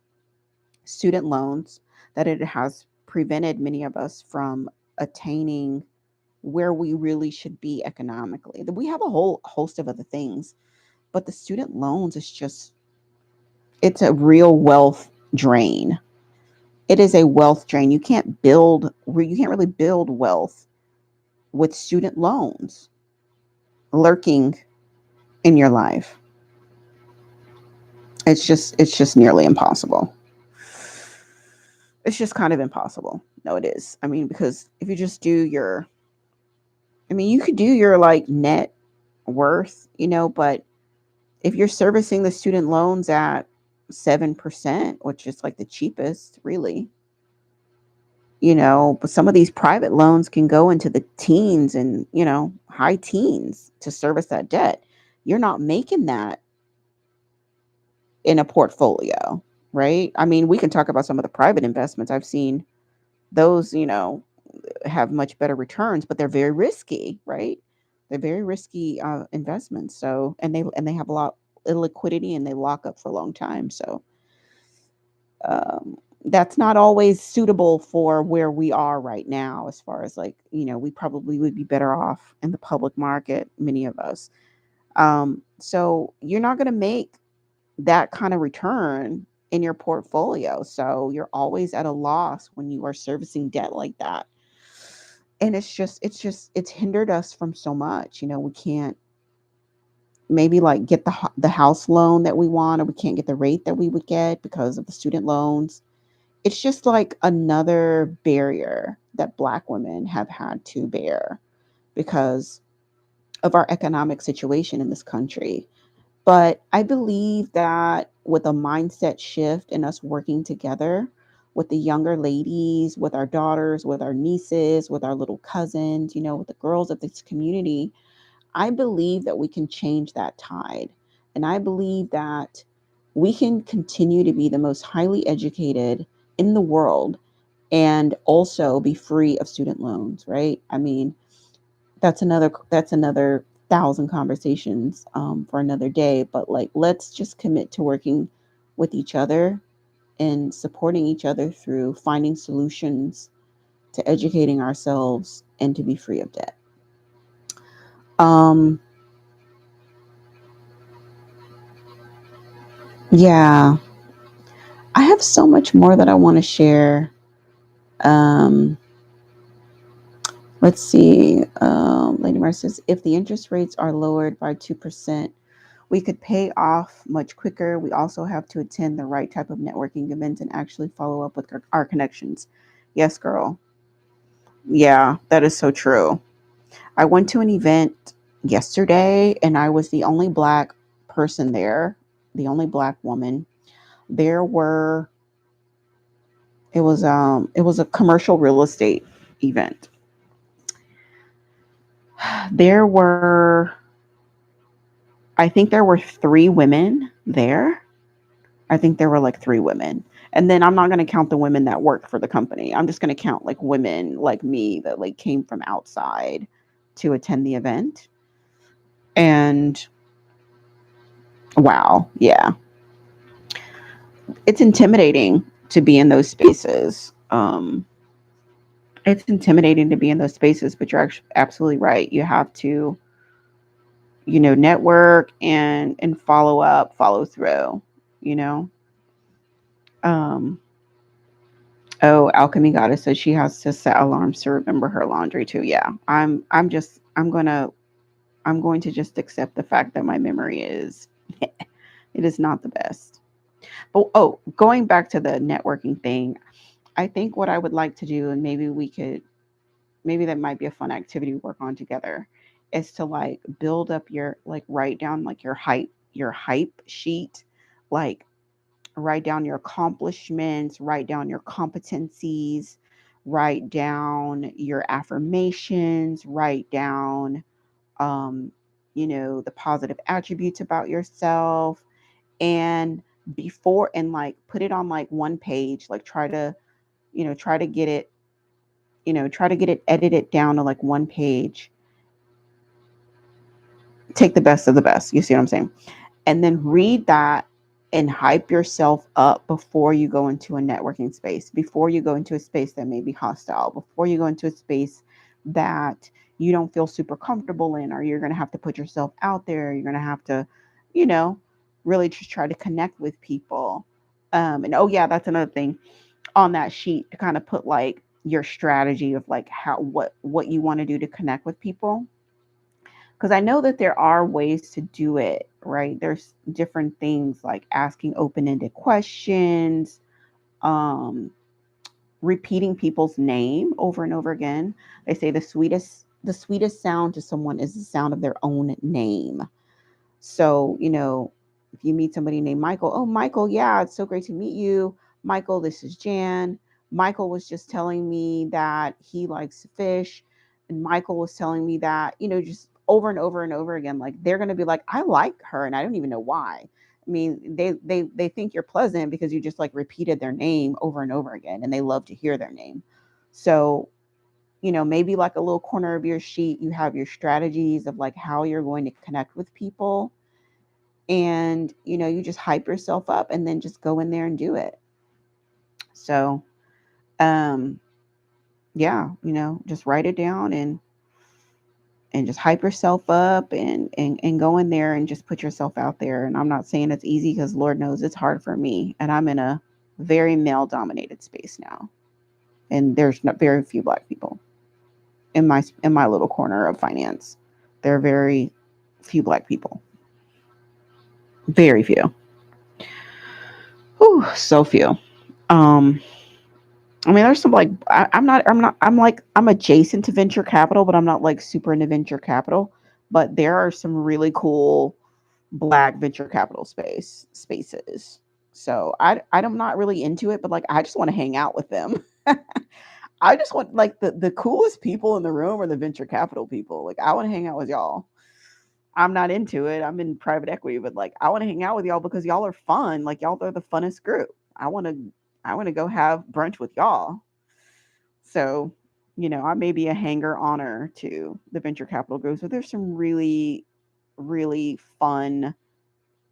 that it has prevented many of us from attaining where we really should be economically. We have a whole host of other things, but the student loans is just, it's a real wealth drain. It is a wealth drain. You can't really build wealth with student loans lurking in your life. It's just nearly impossible. It's just kind of impossible. No, it is. I mean, because if you just do your, I mean, you could do your like net worth, but if you're servicing the student loans at 7%, which is like the cheapest, really, but some of these private loans can go into the teens and, high teens to service that debt. You're not making that in a portfolio, right? I mean, we can talk about some of the private investments I've seen. Those, have much better returns, but they're very risky, right? They're very risky investments. So, and they have a lot of liquidity, and they lock up for a long time. So, that's not always suitable for where we are right now, as far as like, we probably would be better off in the public market, many of us. So you're not going to make that kind of return in your portfolio. So you're always at a loss when you are servicing debt like that. And it's hindered us from so much. We can't maybe like get the house loan that we want, or we can't get the rate that we would get because of the student loans. It's just like another barrier that Black women have had to bear because of our economic situation in this country. But I believe that with a mindset shift and us working together with the younger ladies, with our daughters, with our nieces, with our little cousins, with the girls of this community, I believe that we can change that tide. And I believe that we can continue to be the most highly educated in the world and also be free of student loans, right? I mean, that's another thousand conversations for another day. But like, let's just commit to working with each other and supporting each other through finding solutions to educating ourselves and to be free of debt. Um, yeah, I have so much more that I want to share. Um, let's see. Lady Mars says, if the interest rates are lowered by 2%, we could pay off much quicker. We also have to attend the right type of networking events and actually follow up with our connections. Yes, girl. Yeah, that is so true. I went to an event yesterday, and I was the only Black person there, the only Black woman. There were it was a commercial real estate event. There were I think there were 3 women there. I think there were like 3 women. And then I'm not going to count the women that worked for the company. I'm just going to count like women like me that like came from outside to attend the event. And wow, yeah. It's intimidating to be in those spaces. It's intimidating to be in those spaces, but you're actually absolutely right. You have to, network and follow up, follow through, you know. Um Oh, Alchemy Goddess says she has to set alarms to remember her laundry too. Yeah. I'm going to just accept the fact that my memory is it is not the best. But going back to the networking thing, I think what I would like to do, and maybe that might be a fun activity to work on together, is to like build up your, like, write down like your hype sheet, like Write down your accomplishments, write down your competencies, write down your affirmations, write down, um, the positive attributes about yourself. And before, and like put it on like one page, like try to get it, try to get it edited down to like one page. Take the best of the best. You see what I'm saying? And then read that and hype yourself up before you go into a networking space, before you go into a space that may be hostile, before you go into a space that you don't feel super comfortable in, or you're going to have to put yourself out there. You're going to have to, you know, really just try to connect with people. And oh, yeah, that's another thing on that sheet, to kind of put like your strategy of like what you want to do to connect with people, because I know that there are ways to do it, right? There's different things like asking open-ended questions, um, repeating people's name over and over again. They say the sweetest sound to someone is the sound of their own name. So, if you meet somebody named Michael, oh, Michael, yeah, it's so great to meet you. Michael, this is Jan. Michael was just telling me that he likes fish. And Michael was telling me that, just over and over and over again, like they're going to be like, I like her. And I don't even know why. I mean, they think you're pleasant because you just like repeated their name over and over again, and they love to hear their name. So, maybe like a little corner of your sheet, you have your strategies of like how you're going to connect with people, and you just hype yourself up and then just go in there and do it. So um yeah, just write it down and just hype yourself up and go in there and just put yourself out there. And I'm not saying it's easy, because Lord knows it's hard for me, and I'm in a very male dominated space now, and there's not very few black people in my little corner of finance. There are very few black people, very few. Whew, so few. um I mean, there's some like I'm adjacent to venture capital, but I'm not like super into venture capital. But there are some really cool black venture capital spaces. So I'm not really into it, but like I just want to hang out with them. I just want like the coolest people in the room are the venture capital people. Like I want to hang out with y'all. I'm not into it. I'm in private equity, but like I want to hang out with y'all because y'all are fun. Like y'all are the funnest group. I want to go have brunch with y'all. So, I may be a hanger honor to the venture capital groups, but there's some really, really fun,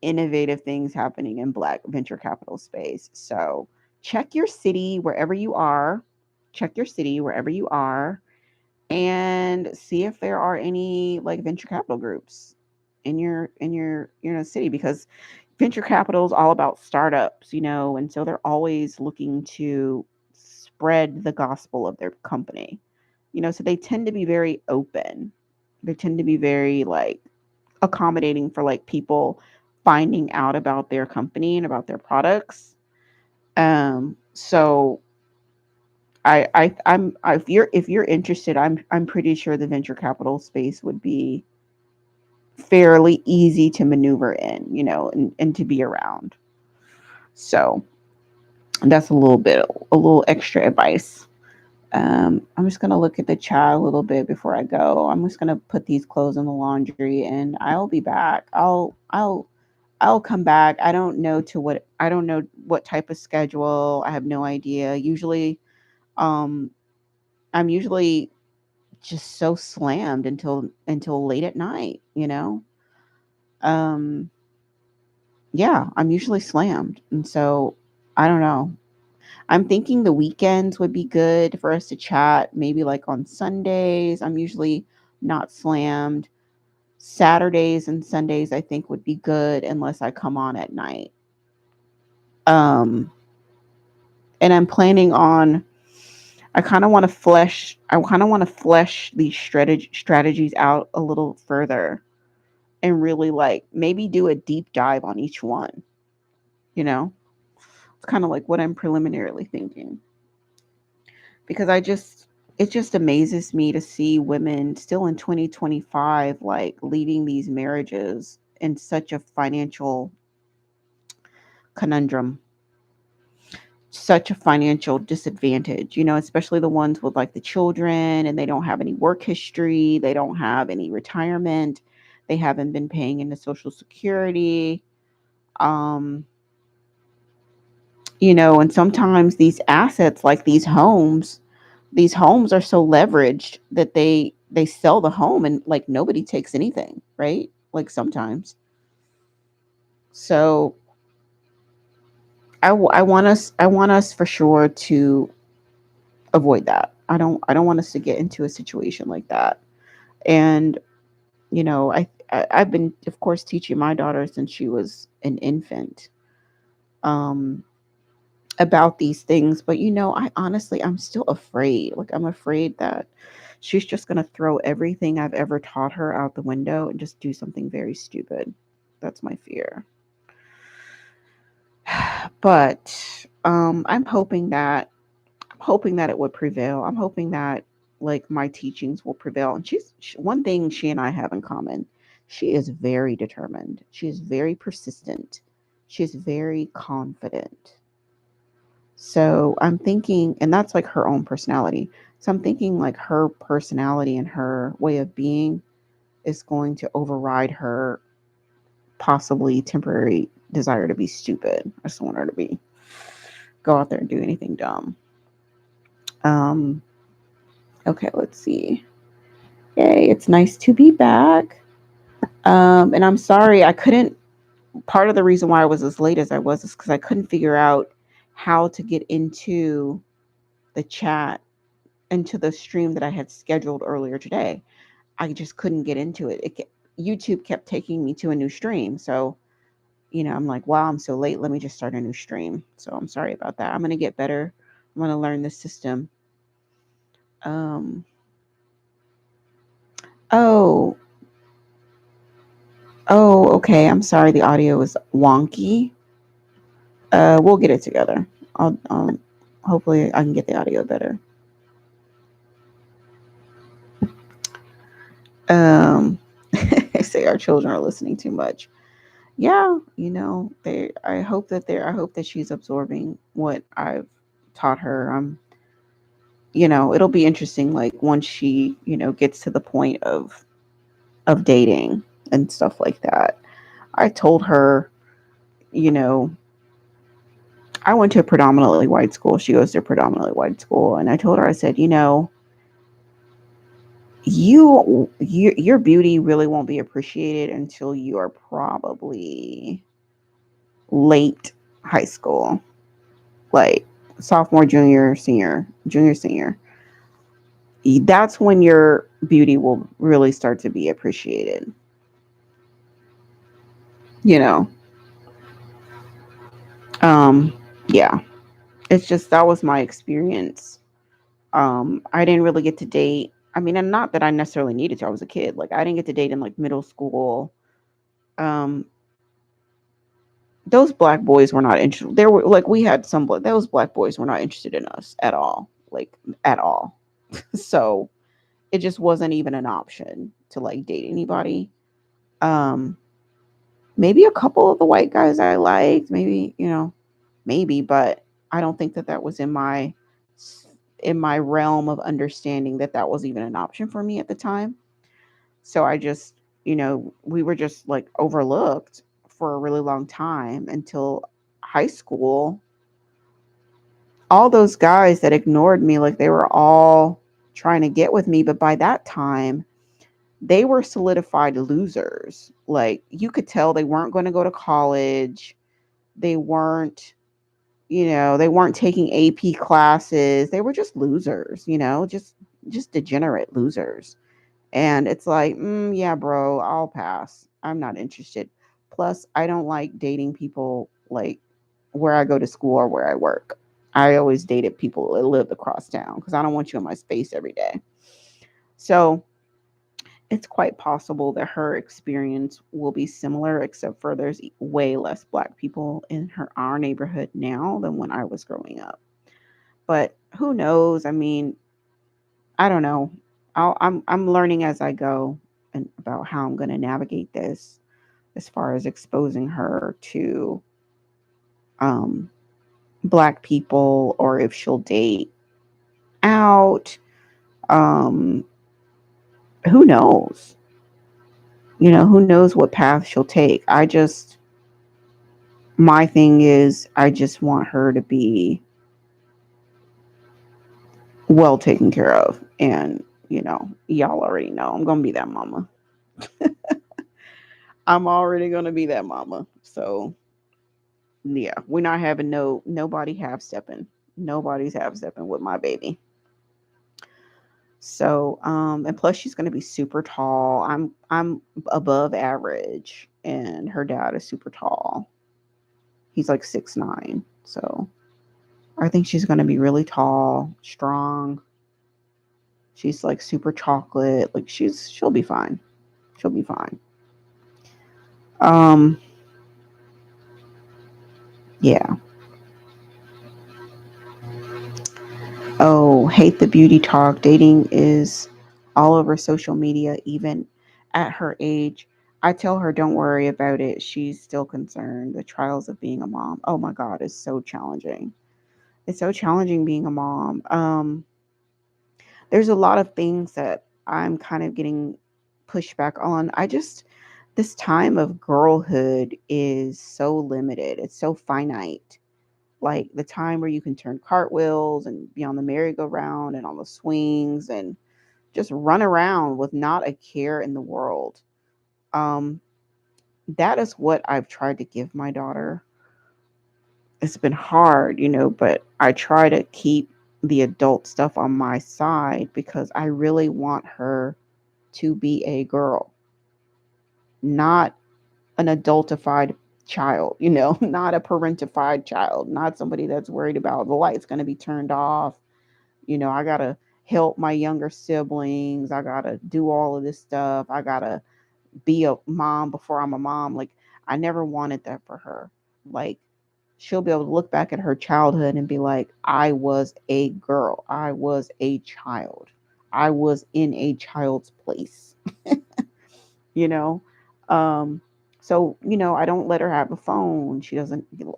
innovative things happening in Black venture capital space. So, check your city wherever you are. Check your city wherever you are, and see if there are any like venture capital groups in your city, because venture capital is all about startups, and so they're always looking to spread the gospel of their company. So they tend to be very open. They tend to be very like accommodating for like people finding out about their company and about their products. So if you're interested, I'm pretty sure the venture capital space would be fairly easy to maneuver in, and to be around. So that's a little extra advice. I'm just gonna look at the chat a little bit before I go. I'm just gonna put these clothes in the laundry, and I'll be back. I'll come back. I don't know what type of schedule. I have no idea. Usually, um, I'm usually just so slammed until late at night. Um, yeah, I'm usually slammed, and so I don't know. I'm thinking the weekends would be good for us to chat, maybe like on Sundays. I'm usually not slammed. Saturdays and Sundays I think would be good unless I come on at night. Um and I'm planning on I kind of want to flesh these strategies out a little further, and really like maybe do a deep dive on each one, you know? It's kind of like what I'm preliminarily thinking, because it just amazes me to see women still in 2025 like leaving these marriages in such a financial conundrum. such a financial disadvantage, especially the ones with like the children and they don't have any work history, they don't have any retirement, they haven't been paying into Social Security. Um, and sometimes these assets like these homes are so leveraged that they sell the home and like nobody takes anything, right? Like sometimes. So I want us for sure to avoid that. I don't want us to get into a situation like that. And I've been, of course, teaching my daughter since she was an infant, um, about these things. But I'm still afraid. Like I'm afraid that she's just gonna throw everything I've ever taught her out the window and just do something very stupid. That's my fear. But I'm hoping that it would prevail. I'm hoping that like my teachings will prevail. And one thing she and I have in common. She is very determined. She is very persistent. She is very confident. So I'm thinking, and that's like her own personality. So I'm thinking like her personality and her way of being is going to override her possibly temporary desire to be stupid. I just want her to be go out there and do anything dumb. Um, okay, let's see. Yay, it's nice to be back. And I'm sorry I couldn't. Part of the reason why I was as late as I was is because I couldn't figure out how to get into the chat, into the stream that I had scheduled earlier today. I just couldn't get into it. YouTube kept taking me to a new stream. So, I'm like, wow, I'm so late. Let me just start a new stream. So I'm sorry about that. I'm going to get better. I'm going to learn the system. Um, oh, okay. I'm sorry. The audio was wonky. We'll get it together. I'll hopefully I can get the audio better. Um, they say our children are listening too much. Yeah, they. I hope that she's absorbing what I've taught her. It'll be interesting. Like once she, gets to the point of dating and stuff like that. I told her, you know, I went to a predominantly white school. She goes to a predominantly white school, and I told her, I said, your beauty really won't be appreciated until you are probably late high school, like sophomore, junior, senior. That's when your beauty will really start to be appreciated. You know, um, yeah. It's just that was my experience. I didn't really get to date. I mean, and not that I necessarily needed to. I was a kid. Like I didn't get to date in like middle school. Um, those black boys were not interested. There were like we had some those black boys were not interested in us at all, like at all. So it just wasn't even an option to like date anybody. Um, maybe a couple of the white guys I liked, maybe maybe, but I don't think that that was in my realm of understanding that that was even an option for me at the time. So I just, we were just like overlooked for a really long time until high school. All those guys that ignored me, like they were all trying to get with me. But by that time, they were solidified losers. Like you could tell they weren't going to go to college. They weren't, they weren't taking AP classes. They were just losers, just degenerate losers. And it's like, yeah, bro, I'll pass. I'm not interested. Plus, I don't like dating people like where I go to school or where I work. I always dated people that lived across town because I don't want you in my space every day. So it's quite possible that her experience will be similar, except for there's way less black people in our neighborhood now than when I was growing up. But who knows? I mean, I don't know. I'm learning as I go and about how I'm going to navigate this as far as exposing her to um Black people or if she'll date out. Um, who knows? Who knows what path she'll take? My thing is, I just want her to be well taken care of. And, y'all already know I'm going to be that mama. I'm already going to be that mama. So, yeah, we're not having nobody half stepping. Nobody's half stepping with my baby. So, and plus she's going to be super tall. I'm above average and her dad is super tall. He's like 6'9". So, I think she's going to be really tall, strong. She's like super chocolate. Like she'll be fine. She'll be fine. Um yeah. Oh, hate the beauty talk. Dating is all over social media even at her age. I tell her don't worry about it. She's still concerned. The trials of being a mom. Oh my god, it's so challenging. It's so challenging being a mom. There's a lot of things that I'm kind of getting pushback on. This time of girlhood is so limited. It's so finite. Like the time where you can turn cartwheels and be on the merry-go-round and on the swings and just run around with not a care in the world. Um, that is what I've tried to give my daughter. It's been hard, but I try to keep the adult stuff on my side because I really want her to be a girl, not an adultified child, not a parentified child, not somebody that's worried about the light's going to be turned off. I got to help my younger siblings. I got to do all of this stuff. I got to be a mom before I'm a mom. Like, I never wanted that for her. Like, she'll be able to look back at her childhood and be like, I was a girl. I was a child. I was in a child's place, you know? Um, so, I don't let her have a phone.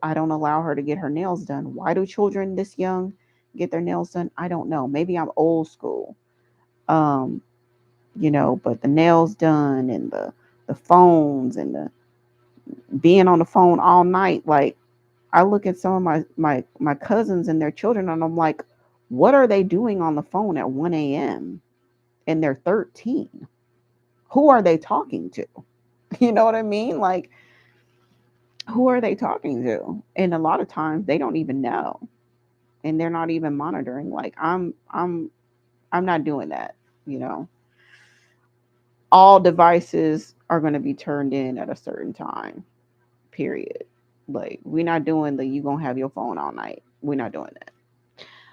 I don't allow her to get her nails done. Why do children this young get their nails done? I don't know. Maybe I'm old school. Um, but the nails done and the phones and the being on the phone all night, like I look at some of my cousins and their children and I'm like, what are they doing on the phone at 1 a.m. and they're 13? Who are they talking to? You know what I mean? Like, who are they talking to? And a lot of times they don't even know and they're not even monitoring. Like I'm not doing that, you know. All devices are going to be turned in at a certain time, period. Like, we're not doing the you gonna have your phone all night. We're not doing that.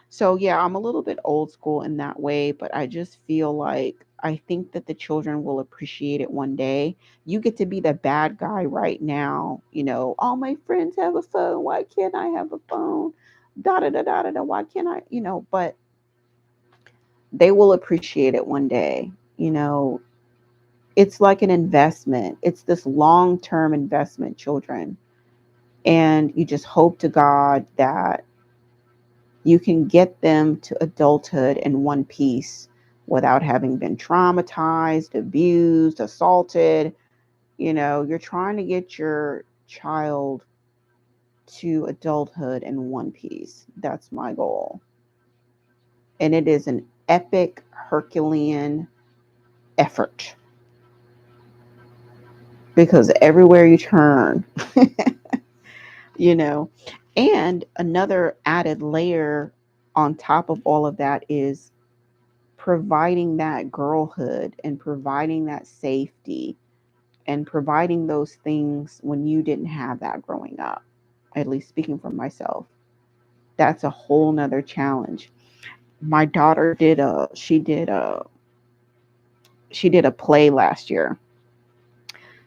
So yeah, I'm a little bit old school in that way, but I just feel like I think that the children will appreciate it one day. You get to be the bad guy right now. All my friends have a phone. Why can't I have a phone? Da da da da da da. Why can't I? But they will appreciate it one day. It's like an investment. It's this long term investment, children. And you just hope to God that you can get them to adulthood in one piece without having been traumatized, abused, assaulted. You're trying to get your child to adulthood in one piece. That's my goal. And it is an epic, Herculean effort because everywhere you turn, you know, and another added layer on top of all of that is providing that girlhood and providing that safety and providing those things when you didn't have that growing up. At least speaking for myself, that's a whole nother challenge. My daughter she did a play last year.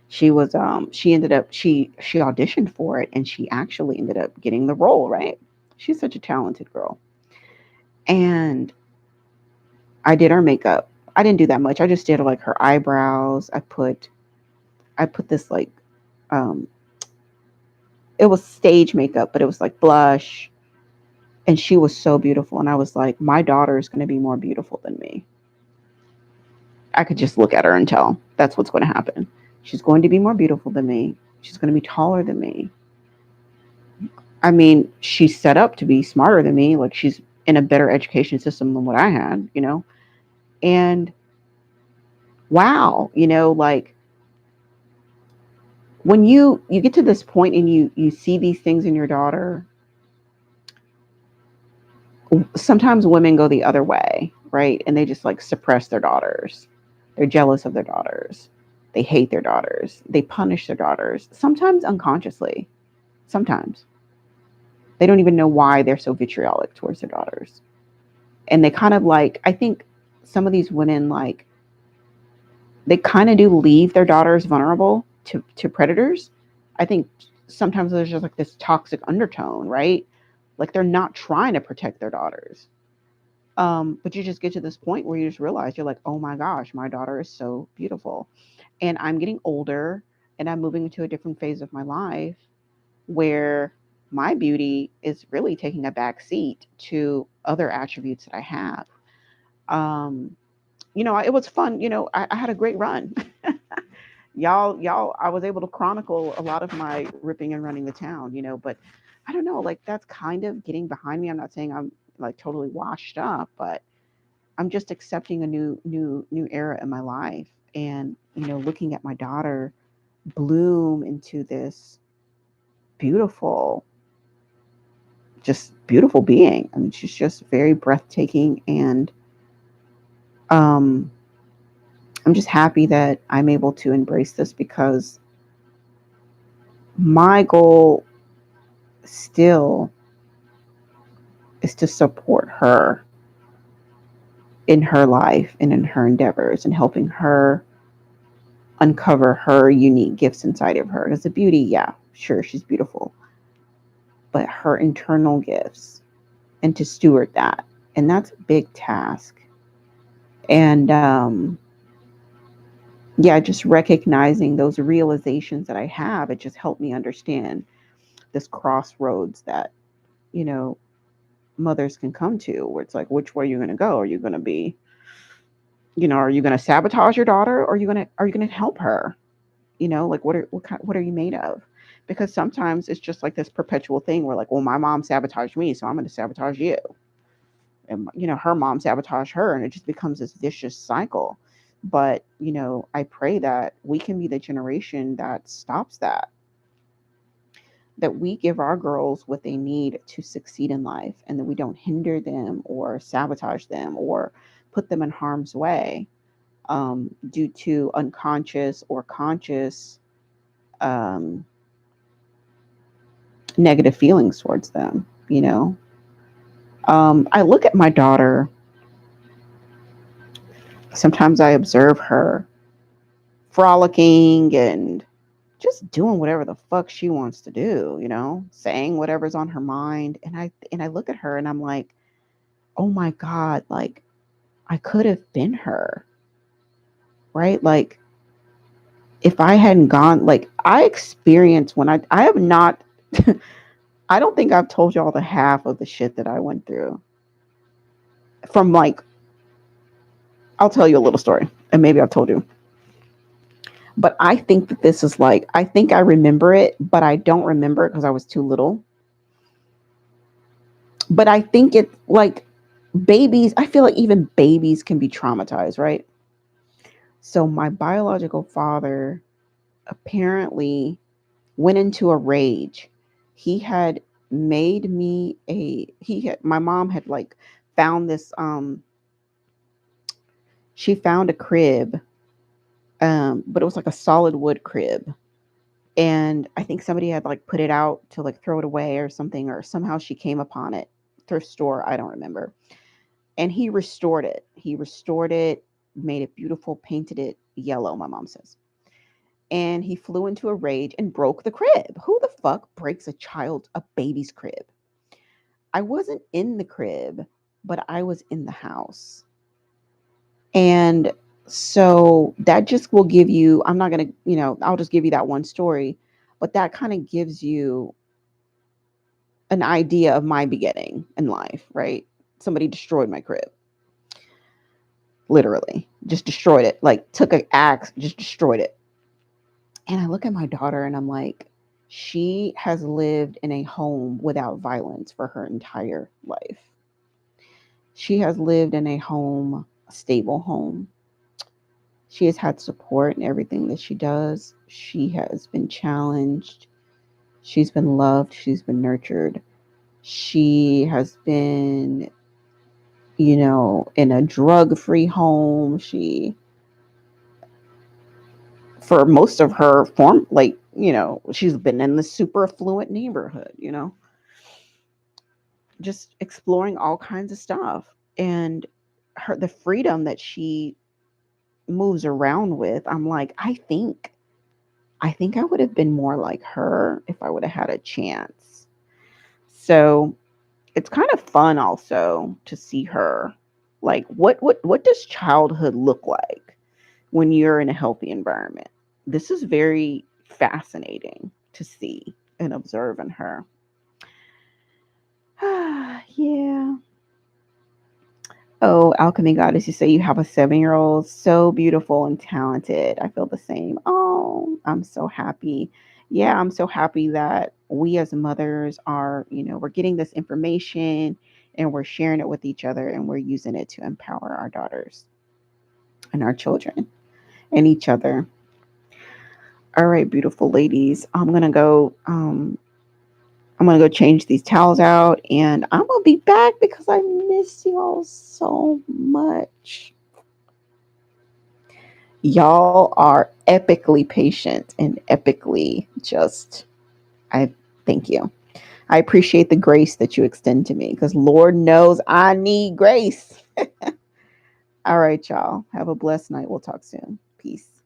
She ended up she auditioned for it and she actually ended up getting the role, right? She's such a talented girl. And I did her makeup. I didn't do that much. I just did like her eyebrows. I put this um it was stage makeup, but it was like blush. And she was so beautiful. And I was like, my daughter is going to be more beautiful than me. I could just look at her and tell that's what's going to happen. She's going to be more beautiful than me. She's going to be taller than me. I mean, she's set up to be smarter than me. Like, she's in a better education system than what I had, you know? And wow, you know, like when you get to this point and you see these things in your daughter, sometimes women go the other way, right? And they just like suppress their daughters. They're jealous of their daughters. They hate their daughters. They punish their daughters, sometimes unconsciously. Sometimes they don't even know why they're so vitriolic towards their daughters. And they kind of like, I think some of these women, like, they kind of do leave their daughters vulnerable to predators. I think sometimes there's just like this toxic undertone, right? Like they're not trying to protect their daughters. But you just get to this point where you just realize you're like, oh my gosh, my daughter is so beautiful. And I'm getting older and I'm moving into a different phase of my life where my beauty is really taking a back seat to other attributes that I have. Um, it was fun. I had a great run. Y'all, I was able to chronicle a lot of my ripping and running the town, but I don't know, like that's kind of getting behind me. I'm not saying I'm like totally washed up, but I'm just accepting a new era in my life and, looking at my daughter bloom into this beautiful, just beautiful being. I mean, she's just very breathtaking and um I'm just happy that I'm able to embrace this because my goal still is to support her in her life and in her endeavors and helping her uncover her unique gifts inside of her. Because the beauty, yeah, sure, she's beautiful, but her internal gifts and to steward that. And that's a big task. And yeah, just recognizing those realizations that I have, it just helped me understand this crossroads that, you know, mothers can come to where it's like, which way are you going to go? Are you going to be, are you going to sabotage your daughter or are you going to help her? Like what are you made of? Because sometimes it's just like this perpetual thing where like, well, my mom sabotaged me, so I'm going to sabotage you. And her mom sabotaged her, and it just becomes this vicious cycle. But I pray that we can be the generation that stops that we give our girls what they need to succeed in life and that we don't hinder them or sabotage them or put them in harm's way due to unconscious or conscious um, negative feelings towards them. I look at my daughter. Sometimes I observe her frolicking and just doing whatever the fuck she wants to do, saying whatever's on her mind. And I look at her and I'm like, oh my God, like I could have been her, right? Like if I hadn't gone, like I experienced when I have not, I don't think I've told y'all the half of the shit that I went through from like, I'll tell you a little story and maybe I've told you, but I think that this is like, I think I remember it, but I don't remember it because I was too little. But I think it like babies, I feel like even babies can be traumatized, right? So my biological father apparently went into a rage. He had made me my mom had like found this she found a crib, but it was like a solid wood crib. And I think somebody had like put it out to like throw it away or something, or somehow she came upon it. Thrift store, I don't remember. And he restored it. He restored it, made it beautiful, painted it yellow, my mom says. And he flew into a rage and broke the crib. Who the fuck breaks a baby's crib? I wasn't in the crib, but I was in the house. And so that just will give you, I'm not going to, I'll just give you that one story, but that kind of gives you an idea of my beginning in life, right? Somebody destroyed my crib. Literally, just destroyed it. Like took an axe, just destroyed it. And I look at my daughter and I'm like, she has lived in a home without violence for her entire life. She has lived in a home, a stable home. She has had support in everything that she does. She has been challenged. She's been loved. She's been nurtured. She has been, in a drug free home. For most of her form, like, she's been in the super affluent neighborhood, just exploring all kinds of stuff. And the freedom that she moves around with, I'm like, I think I would have been more like her if I would have had a chance. So it's kind of fun also to see her. Like, what does childhood look like when you're in a healthy environment? This is very fascinating to see and observe in her. Yeah. Oh, alchemy goddess, you say you have a 7-year old, so beautiful and talented. I feel the same. Oh, I'm so happy. Yeah, I'm so happy that we as mothers are, we're getting this information and we're sharing it with each other and we're using it to empower our daughters and our children and each other. All right, beautiful ladies. I'm gonna go change these towels out and I'm gonna be back because I miss y'all so much. Y'all are epically patient and epically just, I thank you. I appreciate the grace that you extend to me because Lord knows I need grace. All right, y'all. Have a blessed night. We'll talk soon. Peace.